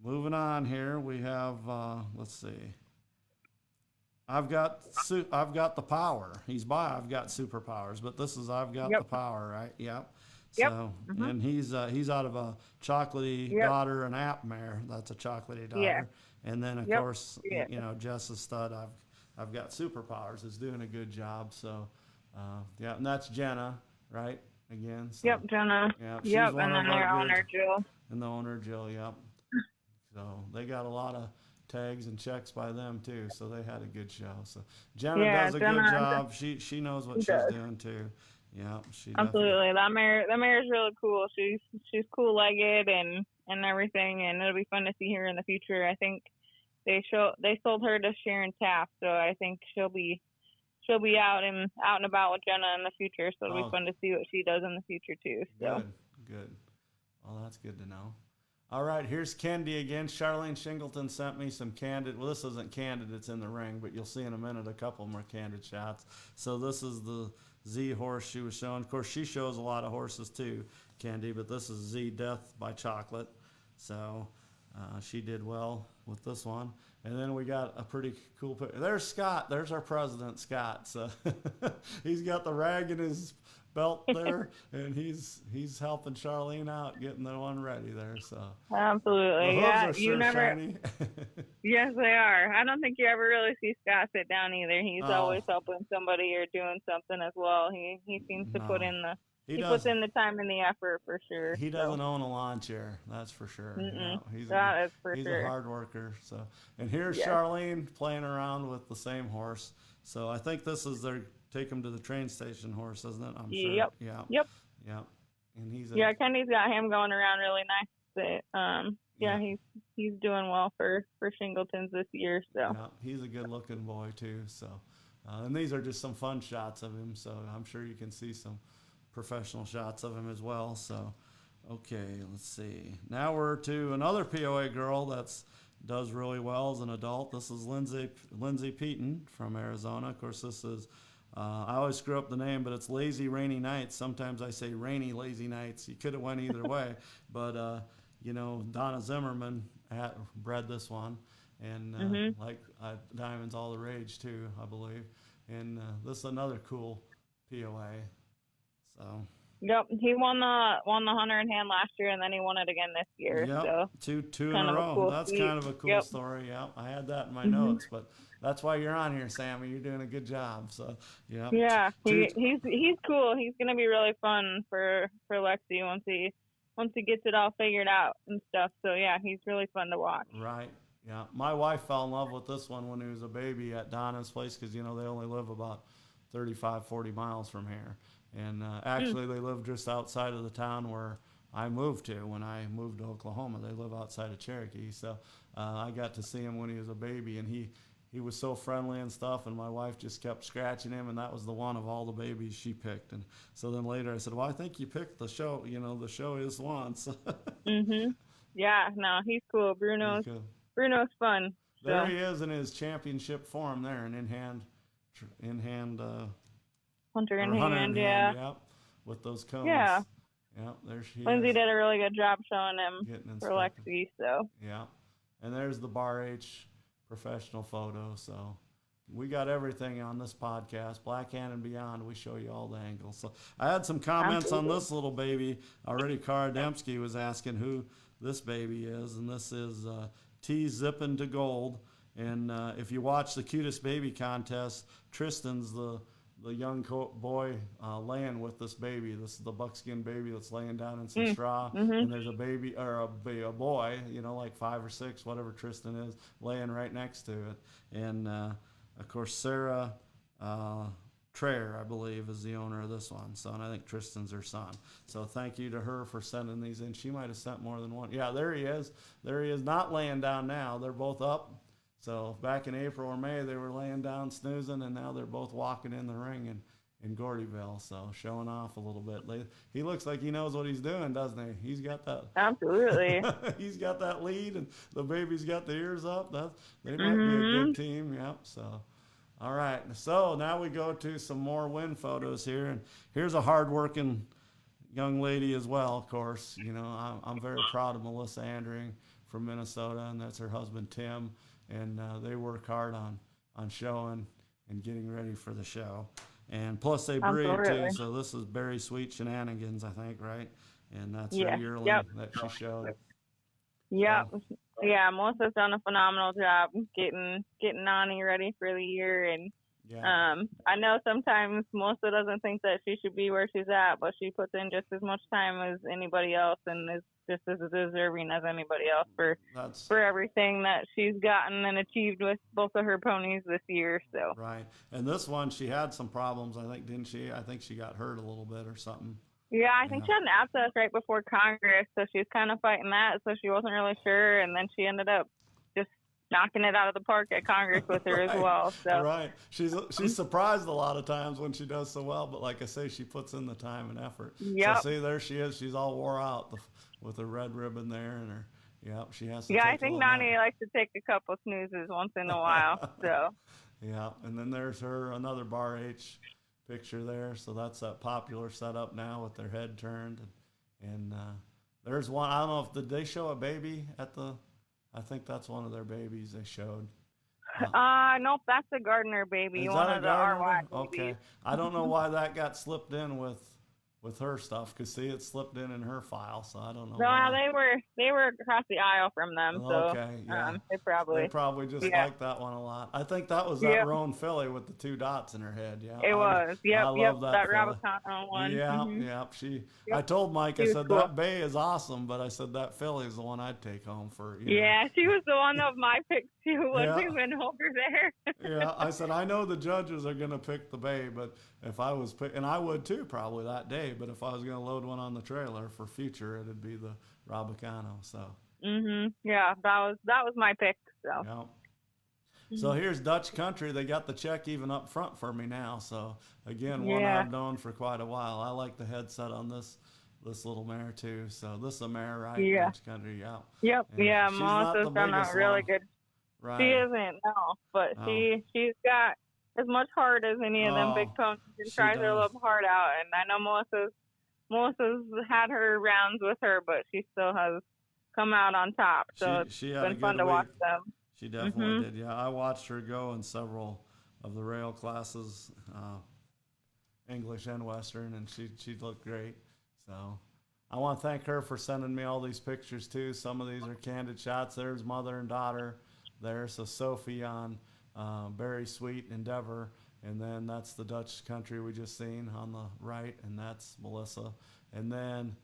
moving on here, we have let's see. I've got the power. I've got superpowers, but this is I've got the power, right? Yep. Yep. So, and he's out of a chocolatey daughter, an app mare. That's a chocolatey daughter. Yeah. And then of course, you know, Jess's stud. I've got superpowers. Is doing a good job. So, and that's Jenna, right? Again. So, Jenna. Yeah. Yep. And then their owner Jill. And the owner Jill. Yep. So they got a lot of tags and checks by them too. So they had a good show. So Jenna does a good job. She knows what she's doing too. Yeah, absolutely. That mare is really cool. She's cool legged and everything, and it'll be fun to see her in the future. I think they sold her to Sharon Taft, so I think she'll be out and about with Jenna in the future. So it'll be fun to see what she does in the future too. So good. Well, that's good to know. All right, here's Kendi again. Charlene Shingleton sent me some candid. Well, this isn't candid; it's in the ring, but you'll see in a minute a couple more candid shots. So this is the Z horse she was showing. Of course, she shows a lot of horses too, Kendi, but this is Z Death by Chocolate. So she did well with this one. And then we got a pretty cool picture. There's Scott. There's our president, Scott. So he's got the rag in his belt there, and he's helping Charlene out, getting the one ready there. So absolutely, yeah. You never. Shiny. Yes, they are. I don't think you ever really see Scott sit down either. He's always helping somebody or doing something as well. He seems to put in the. He puts in the time and the effort for sure. He doesn't own a lawn chair, that's for sure. You know, he's a hard worker. So, and here's Charlene playing around with the same horse. So I think this is their take him to the train station horse, isn't it? I'm sure. Yep. Yeah. Yep. Yep. And he's Kenny's got him going around really nice. But, he's doing well for Shingletons this year. So yeah, he's a good looking boy too. So, and these are just some fun shots of him. So I'm sure you can see some professional shots of him as well. So, okay, let's see. Now we're to another POA girl does really well as an adult. This is Lindsay Peaton from Arizona. Of course, this is I always screw up the name, but it's Lazy Rainy Nights. Sometimes I say Rainy Lazy Nights. You could have went either way, but you know, Donna Zimmerman bred this one, and Diamond's all the rage too, I believe. And this is another cool POA. So. Yep, he won the Hunter in Hand last year, and then he won it again this year. Yep, so two in a row. Cool that's kind of a cool story. Yeah, I had that in my notes, but that's why you're on here, Sammy. You're doing a good job. So yeah, he's cool. He's gonna be really fun for Lexi once he gets it all figured out and stuff. So yeah, he's really fun to watch. Right. Yeah, my wife fell in love with this one when he was a baby at Donna's place because you know they only live about 35-40 miles from here. And actually, they live just outside of the town where I moved to when I moved to Oklahoma. They live outside of Cherokee. So I got to see him when he was a baby, and he was so friendly and stuff, and my wife just kept scratching him, and that was the one of all the babies she picked. And so then later I said, well, I think you picked the show. You know, the show is one. So. Yeah, no, he's cool. Bruno's fun. There he is in his championship form there, and in hand Hunter in Hand, yeah. Yep, with those cones. Yeah. Yep, there she Lindsay is. did a really good job showing him for Lexi, so. Yeah. And there's the Bar H professional photo. So we got everything on this podcast, Black Hand and Beyond. We show you all the angles. So I had some comments on this little baby already. Cara Dembski was asking who this baby is, and this is T Zippin' to Gold. And if you watch the Cutest Baby contest, Tristan's the young boy laying with this baby. This is the buckskin baby that's laying down in some straw, and there's a baby or a boy, like 5 or 6, whatever Tristan is, laying right next to it. And of course, Sarah Traer, I believe, is the owner of this one. So, and I think Tristan's her son. So thank you to her for sending these in. She might have sent more than one. Yeah, there he is. There he is, not laying down now. They're both up. So back in April or May, they were laying down snoozing, and now they're both walking in the ring in Gordyville. So showing off a little bit. He looks like he knows what he's doing, doesn't he? He's got that. Absolutely. He's got that lead, and the baby's got the ears up. They might be a good team. Yep. So, all right. So now we go to some more win photos here, and here's a hardworking young lady as well. Of course, I'm very proud of Melissa Andring from Minnesota, and that's her husband Tim. And they work hard on showing and getting ready for the show. And plus they breed too. So this is Berry Sweet Shenanigans, I think, right? And that's her yearling that she showed. Yep. So. Yeah, Melissa's done a phenomenal job getting Nani ready for the year. And I know sometimes Melissa doesn't think that she should be where she's at, but she puts in just as much time as anybody else and is just as deserving as anybody else for everything that she's gotten and achieved with both of her ponies this year. So right, and this one she had some problems, I think, didn't she? I think she got hurt a little bit or something. Yeah, I think she had an abscess right before Congress, so she was kind of fighting that, so she wasn't really sure, and then she ended up just knocking it out of the park at Congress with her as well. So right, she's surprised a lot of times when she does so well, but like I say, she puts in the time and effort. Yep. So see, there she is. She's all wore out with her red ribbon there and her. Yep, she has to. Yeah, I think Nani likes to take a couple snoozes once in a while. So. Yeah, and then there's another Bar H picture there. So that's that popular setup now with their head turned, and there's one. I don't know if did they show a baby at the. I think that's one of their babies they showed. Nope, that's a Gardner baby. Is one that of a the Gardner? RY Okay, babies. I don't know why that got slipped in with her stuff, because see, it slipped in her file, so I don't know. No, why. they were across the aisle from them, so okay, yeah. they probably just liked that one a lot. I think that was that roan filly with the 2 dots in her head. Yeah, it was. Yep, I love that filly. Rabicano one. Yeah, I told Mike, I said cool. That bay is awesome, but I said that filly is the one I'd take home for. Yeah, she was the one of my picks too when we went over there. Yeah, I said I know the judges are gonna pick the bay, but if I was and I would too probably that day, but if I was gonna load one on the trailer for future, it'd be the Rabicano. So. Yeah, that was my pick. So. Yeah. So here's Dutch Country. They got the check even up front for me now. So again, one I've known for quite a while. I like the headset on this little mare too. So this is a mare, right? Yeah. Dutch Country. Yeah. Yep. And yeah. Melissa's done a really good. Right. She isn't, no, but she's got as much heart as any of them big ponies and tries her little heart out. And I know Melissa's had her rounds with her, but she still has come out on top. So it's been fun to watch them. She definitely did. Yeah, I watched her go in several of the rail classes, English and Western, and she looked great. So I want to thank her for sending me all these pictures too. Some of these are candid shots. There's mother and daughter there. So Sophie on Berry Sweet Endeavor, and then that's the Dutch Country we just seen on the right, and that's Melissa. And then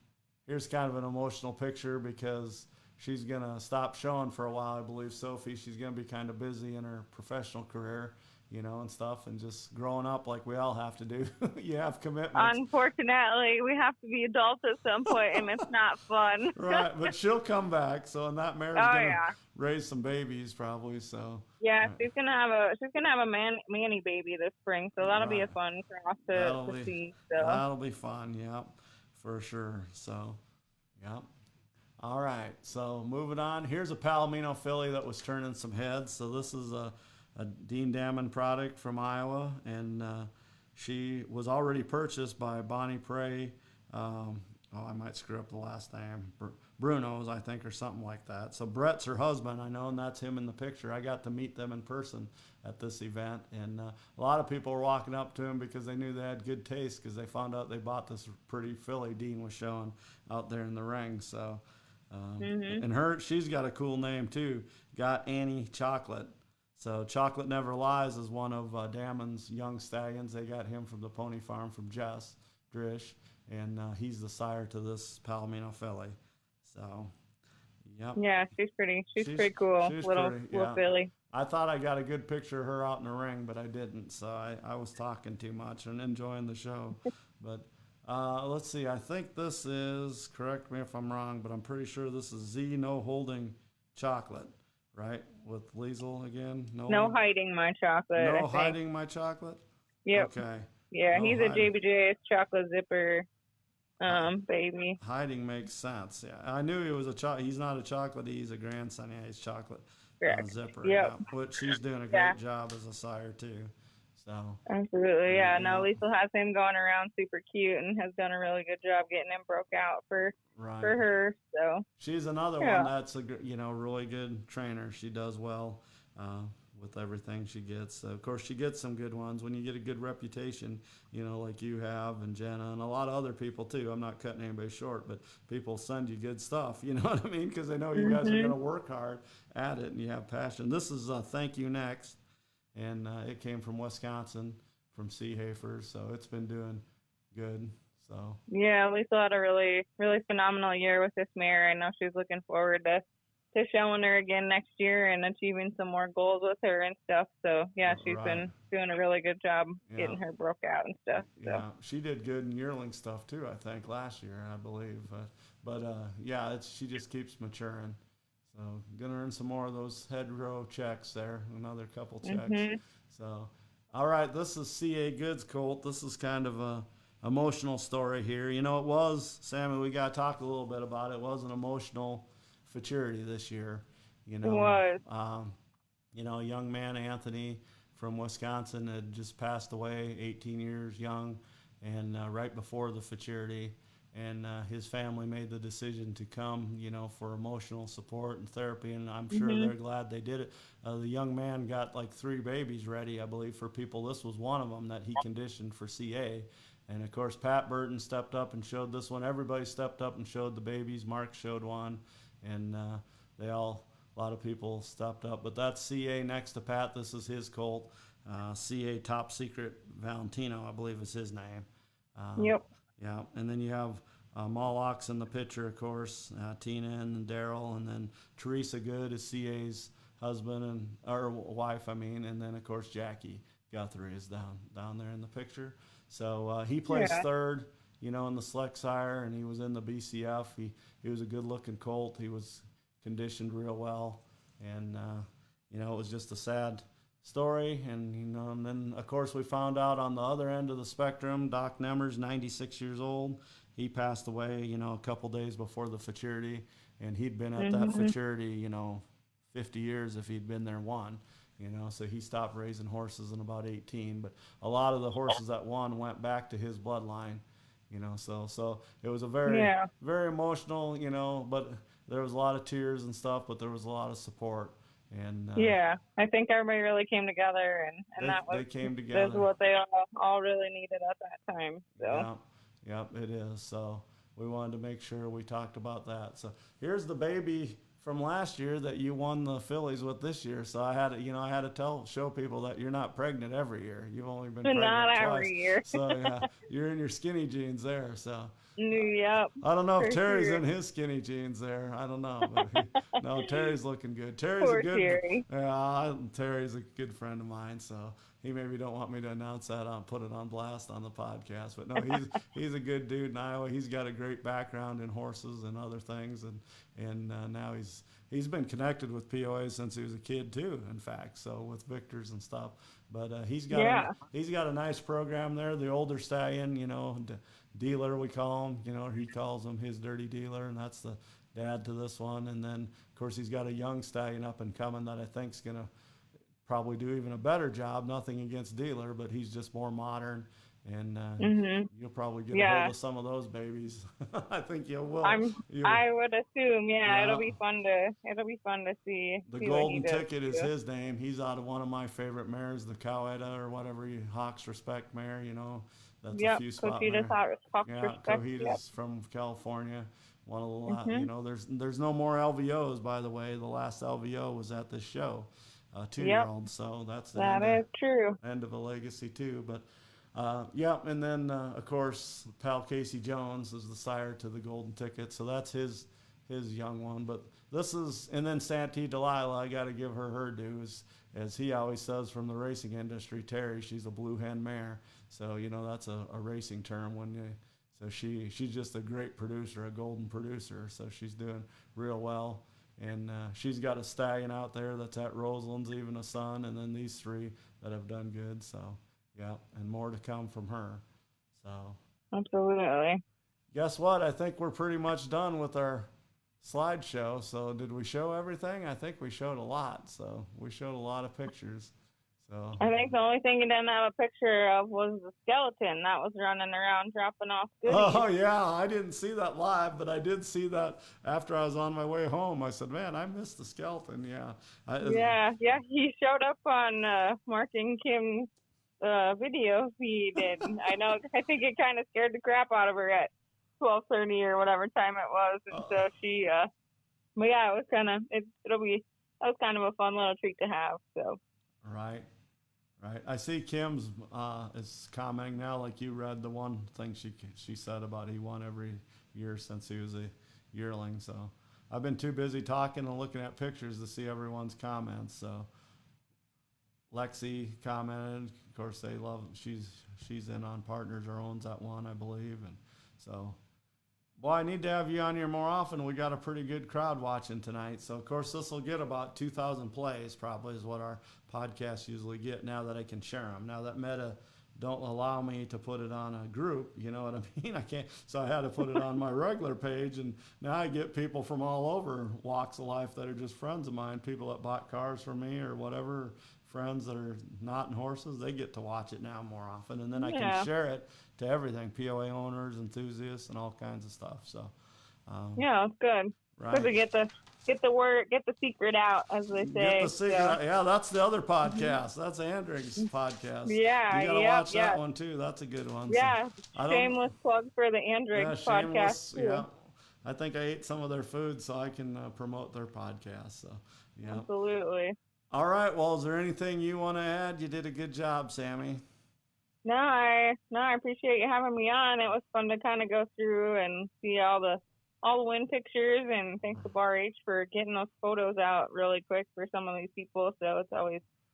here's kind of an emotional picture because she's going to stop showing for a while, I believe, Sophie. She's going to be kind of busy in her professional career, and stuff, and just growing up like we all have to do. You have commitments. Unfortunately, we have to be adults at some point, and it's not fun. Right, but she'll come back. So, and that mare's going to raise some babies probably. So yeah, she's gonna have a Manny baby this spring. So that'll be a fun cross to see. So that'll be fun. Yep, for sure. So, yep. All right, so moving on. Here's a Palomino filly that was turning some heads. So this is a Dean Damon product from Iowa, and she was already purchased by Bonnie Prey I might screw up the last name. Bruno's, I think, or something like that. So Brett's her husband, I know, and that's him in the picture. I got to meet them in person at this event, and a lot of people were walking up to him because they knew they had good taste because they found out they bought this pretty filly Dean was showing out there in the ring. So, Mhm. and she's got a cool name too. Got Annie Chocolate. So Chocolate Never Lies is one of Damon's young stallions. They got him from the pony farm from Jess Drish, and he's the sire to this Palomino filly. So, yep. Yeah, she's pretty. She's pretty cool. She's Little pretty, little yeah. filly. I thought I got a good picture of her out in the ring, but I didn't. So I was talking too much and enjoying the show. But let's see. I think this is, correct me if I'm wrong, but I'm pretty sure this is Z No Holding Chocolate, right? With Liesel again? No hiding my chocolate. No hiding my chocolate? Yep. Okay. Yeah, No he's a hiding. JBJ's chocolate zipper baby. Hiding makes sense. Yeah, I knew he was he's not a chocolate. He's a grandson. Yeah, he's chocolate Correct. zipper. Yep. Yeah, which she's doing a great job as a sire too. So Absolutely. Yeah. No, Liesl has him going around super cute and has done a really good job getting him broke out for her. So she's another one that's a really good trainer. She does well with everything she gets. So of course, she gets some good ones. When you get a good reputation, like you have and Jenna and a lot of other people too. I'm not cutting anybody short, but people send you good stuff. You know what I mean? Because they know you guys are going to work hard at it and you have passion. This is Thank You Next, and it came from Wisconsin, from C. Hafer, so it's been doing good. So yeah, Liesl had a really, really phenomenal year with this mare. I know she's looking forward to showing her again next year and achieving some more goals with her and stuff. So yeah, she's been doing a really good job getting her broke out and stuff. So. Yeah, she did good in yearling stuff too, I think, last year, I believe. But yeah, she just keeps maturing. So gonna earn some more of those head row checks there, another couple checks. Mm-hmm. So, all right, this is CA Goods Colt. This is kind of a emotional story here. It was, Sammy, we got to talk a little bit about it. It was an emotional futurity this year. It was. A young man, Anthony, from Wisconsin, had just passed away, 18 years young, and right before the futurity. And his family made the decision to come, for emotional support and therapy, and I'm sure they're glad they did it. The young man got like 3 babies ready, I believe, for people. This was one of them that he conditioned for CA. And of course, Pat Burton stepped up and showed this one. Everybody stepped up and showed the babies. Mark showed one, and a lot of people stepped up. But that's CA next to Pat. This is his colt. CA Top Secret Valentino, I believe is his name. Yep. Yeah, and then you have Molox in the picture, of course, Tina and Daryl, and then Teresa Good is CA's husband or wife, and then of course Jackie Guthrie is down there in the picture. So he placed third, in the select sire, and he was in the BCF. He was a good-looking colt. He was conditioned real well, and it was just a sad story. And then of course we found out on the other end of the spectrum, Doc Nemers, 96 years old. He passed away, a couple days before the futurity, and he'd been at that futurity, 50 years if he'd been there one. So he stopped raising horses in about 18. But a lot of the horses that won went back to his bloodline, So it was a very, very emotional, but there was a lot of tears and stuff, but there was a lot of support. And I think everybody really came together, and they came together. That's what they all really needed at that time. So. Yep, it is. So we wanted to make sure we talked about that. So here's the baby from last year that you won the fillies with this year. So I had to show people that you're not pregnant every year. You've only been pregnant not twice. every year. So yeah, you're in your skinny jeans there. So yep. I don't know if Terry's in his skinny jeans there. I don't know. But no, Terry's looking good. Terry's Poor a good. Terry. Terry's a good friend of mine. So he maybe don't want me to announce that put it on blast on the podcast. But no, he's a good dude in Iowa. He's got a great background in horses and other things, and now he's been connected with POA since he was a kid too. In fact, so with Victors and stuff. But he's got a nice program there. The older stallion, dealer we call him. He calls him his dirty dealer, and that's the dad to this one. And then of course he's got a young stallion up and coming that I think's gonna probably do even a better job. Nothing against dealer, but he's just more modern and Mhm. you'll probably get a hold Yeah. of some of those babies. I think you will. I'm. You, I would assume. Yeah. yeah. It'll be fun to The see what he Golden does Ticket is too. his name. He's out of one of my favorite mares, the Coweta or whatever, Hawks Respect mare. That's a Yep. few spot Cochitas mare. Fox Yeah, Respect. Yep. Coheta's from California. One of the Mhm. there's no more LVOs, by the way. The last LVO was at this show, 2 year Yep. old. So that's the That is true. end of a legacy too. But yeah, and then of course pal Casey Jones is the sire to the Golden Ticket. So that's his young one. But this is, and then Santee Delilah, I got to give her dues, as he always says from the racing industry. Terry, she's a blue hen mare. So that's a racing term when you. So she's just a great producer, a golden producer. So she's doing real well. And she's got a stallion out there that's at Roseland's, even a son, and then these three that have done good. So, yeah, and more to come from her. So, Absolutely. guess what? I think we're pretty much done with our slideshow. So, did we show everything? I think we showed a lot. So, we showed a lot of pictures. So, I think the only thing you didn't have a picture of was the skeleton that was running around dropping off goodies. oh yeah, I didn't see that live, but I did see that after I was on my way home. I said, "Man, I missed the skeleton." Yeah. Yeah. He showed up on Mark and Kim's video feed, and I think it kind of scared the crap out of her at 12:30 or whatever time it was, and so she. But yeah, it was kind of that was kind of a fun little treat to have. So. Right. Right. I see Kim's is commenting now, like you read the one thing she said about he won every year since he was a yearling. So I've been too busy talking and looking at pictures to see everyone's comments. So Lexi commented. Of course, they love. She's in on Partners or owns that one, I believe, and so. Boy, I need to have you on here more often. We got a pretty good crowd watching tonight. So, of course, this will get about 2,000 plays, probably, is what our podcasts usually get now that I can share them. Now that Meta don't allow me to put it on a group, you know what I mean? I can't. So I had to put it on my regular page. And now I get people from all over walks of life that are just friends of mine, people that bought cars from me or whatever, friends that are not in horses. They get to watch it now more often. And then I can share it to everything, POA owners, enthusiasts, and all kinds of stuff. So, yeah, it's good. Right. Good to get the word, get the secret out, as they say. Get the secret out. Yeah, that's the other podcast. That's Andrig's podcast. Yeah, you gotta watch that one too. That's a good one. Yeah, so, shameless plug for the Andrig podcast too. Yeah, I think I ate some of their food, so I can promote their podcast. So, yeah, absolutely. All right. Well, is there anything you want to add? You did a good job, Sammy. No, I appreciate you having me on. It was fun to kind of go through and see all the win pictures, and thanks to Bar H for getting those photos out really quick for some of these people. So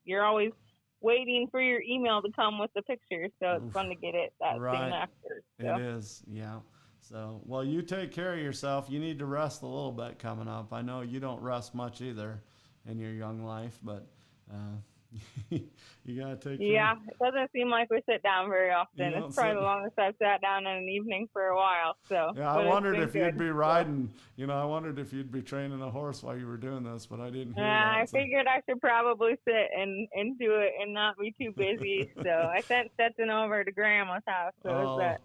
you're always waiting for your email to come with the pictures. So it's fun to get it that soon after. So. It is, yeah. So, well, you take care of yourself. You need to rest a little bit coming up. I know you don't rest much either in your young life, but you gotta take care. Yeah, it doesn't seem like we sit down very often. It's probably the longest I've sat down in an evening for a while. So yeah, I wondered if you'd be riding. I wondered if you'd be training a horse while you were doing this, but I didn't hear that. I figured I should probably sit and do it and not be too busy. So I sent Stetson over to Grandma's house so that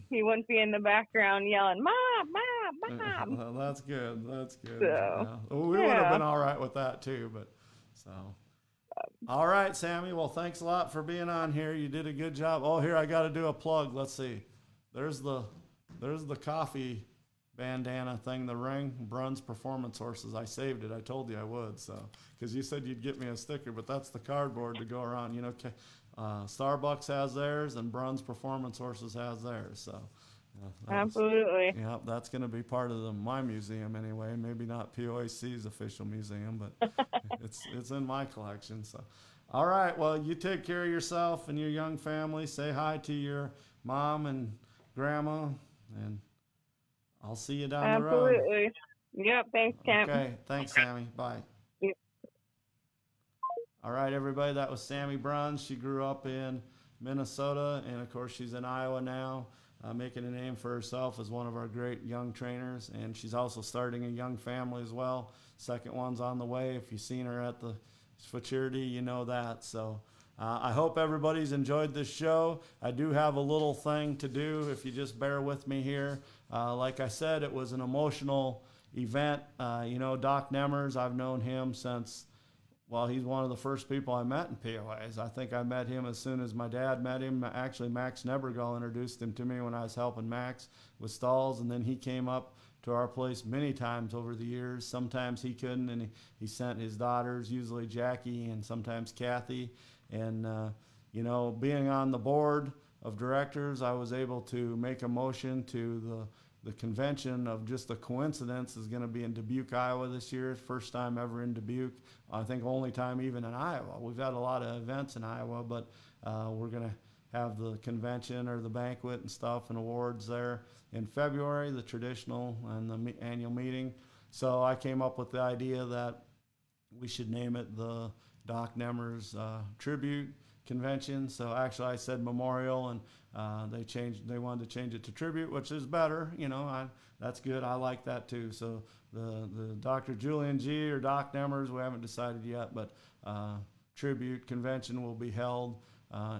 he wouldn't be in the background yelling, "Mom, Mom, Mom." Well, that's good. That's good. So, we would have been all right with that too, but so. All right, Sammy. Well, thanks a lot for being on here. You did a good job. Oh, here I got to do a plug. Let's see. There's the coffee bandana thing. The ring, Bruns Performance Horses. I saved it. I told you I would. So, because you said you'd get me a sticker, but that's the cardboard to go around. Starbucks has theirs, and Bruns Performance Horses has theirs. So. Absolutely. Yeah, that's going to be part of my museum anyway. Maybe not POAC's official museum, but it's in my collection. So, all right. Well, you take care of yourself and your young family. Say hi to your mom and grandma, and I'll see you down the road. Absolutely. Yep. Thanks, Kent. Okay. Thanks, Sammy. Bye. Yep. All right, everybody. That was Sammy Bruns. She grew up in Minnesota, and of course, she's in Iowa now. Making a name for herself as one of our great young trainers, and she's also starting a young family as well. Second one's on the way. If you've seen her at the Futurity, you know that. So I hope everybody's enjoyed this show. I do have a little thing to do if you just bear with me here. Like I said, it was an emotional event. Doc Nemers, I've known him since, well, he's one of the first people I met in POAs. I think I met him as soon as my dad met him. Actually, Max Nebergall introduced him to me when I was helping Max with stalls, and then he came up to our place many times over the years. Sometimes he couldn't, and he sent his daughters, usually Jackie and sometimes Kathy. And, being on the board of directors, I was able to make a motion to the convention of just a coincidence is going to be in Dubuque, Iowa this year. First time ever in Dubuque. I think only time even in Iowa. We've had a lot of events in Iowa, but we're going to have the convention or the banquet and stuff and awards there in February, the traditional and the annual meeting. So I came up with the idea that we should name it the Doc Nemers Tribute Convention. So actually I said memorial, and they wanted to change it to tribute, which is better. That's good. I like that too. So the Dr. Julian G. or Doc Nemers, we haven't decided yet, but tribute convention will be held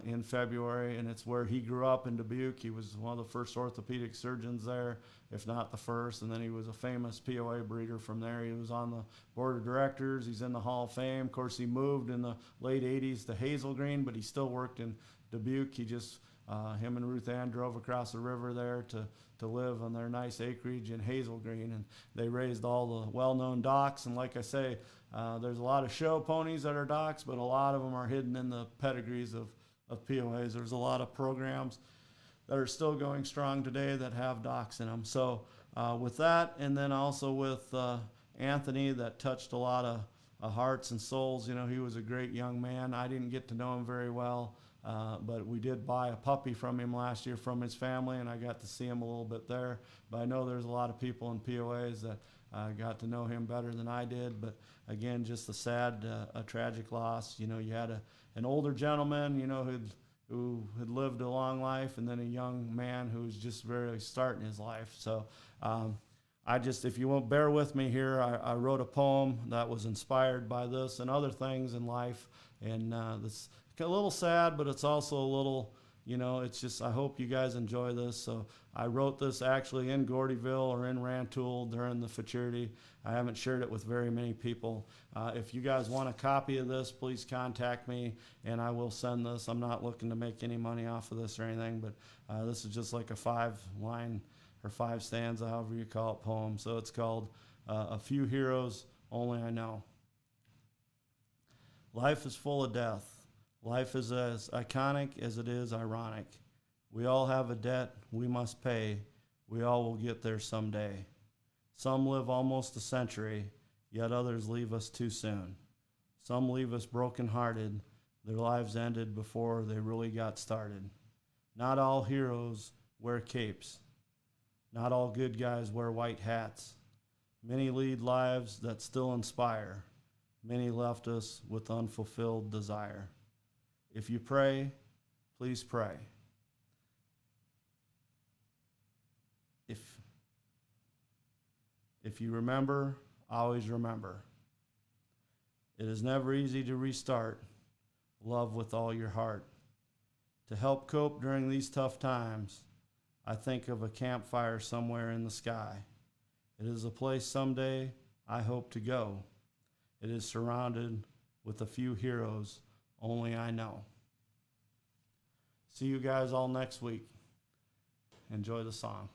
in February, and it's where he grew up in Dubuque. He was one of the first orthopedic surgeons there, if not the first, and then he was a famous POA breeder from there. He was on the board of directors. He's in the Hall of Fame. Of course, he moved in the late 80s to Hazel Green, but he still worked in Dubuque. He just, him and Ruth Ann drove across the river there to live on their nice acreage in Hazel Green, and they raised all the well-known docs. And like I say, there's a lot of show ponies that are docs, but a lot of them are hidden in the pedigrees of POAs. There's a lot of programs that are still going strong today that have docs in them. So with that, and then also with Anthony, that touched a lot of hearts and souls. He was a great young man. I didn't get to know him very well, but we did buy a puppy from him last year from his family, and I got to see him a little bit there. But I know there's a lot of people in POAs that got to know him better than I did. But again, just a sad, a tragic loss. You had an older gentleman, who had lived a long life, and then a young man who was just very starting his life. So if you won't bear with me here, I wrote a poem that was inspired by this and other things in life. And it's a little sad, but it's also a little, it's just, I hope you guys enjoy this. So I wrote this actually in Gordyville or in Rantoul during the futurity. I haven't shared it with very many people. If you guys want a copy of this, please contact me and I will send this. I'm not looking to make any money off of this or anything, but this is just like a 5-line or 5 stanza, however you call it, poem. So it's called A Few Heroes Only I Know. Life is full of death. Life is as iconic as it is ironic. We all have a debt we must pay. We all will get there someday. Some live almost a century, yet others leave us too soon. Some leave us broken-hearted. Their lives ended before they really got started. Not all heroes wear capes. Not all good guys wear white hats. Many lead lives that still inspire. Many left us with unfulfilled desire. If you pray, please pray. If you remember, always remember. It is never easy to restart. Love with all your heart. To help cope during these tough times, I think of a campfire somewhere in the sky. It is a place someday I hope to go. It is surrounded with a few heroes only I know. See you guys all next week. Enjoy the song.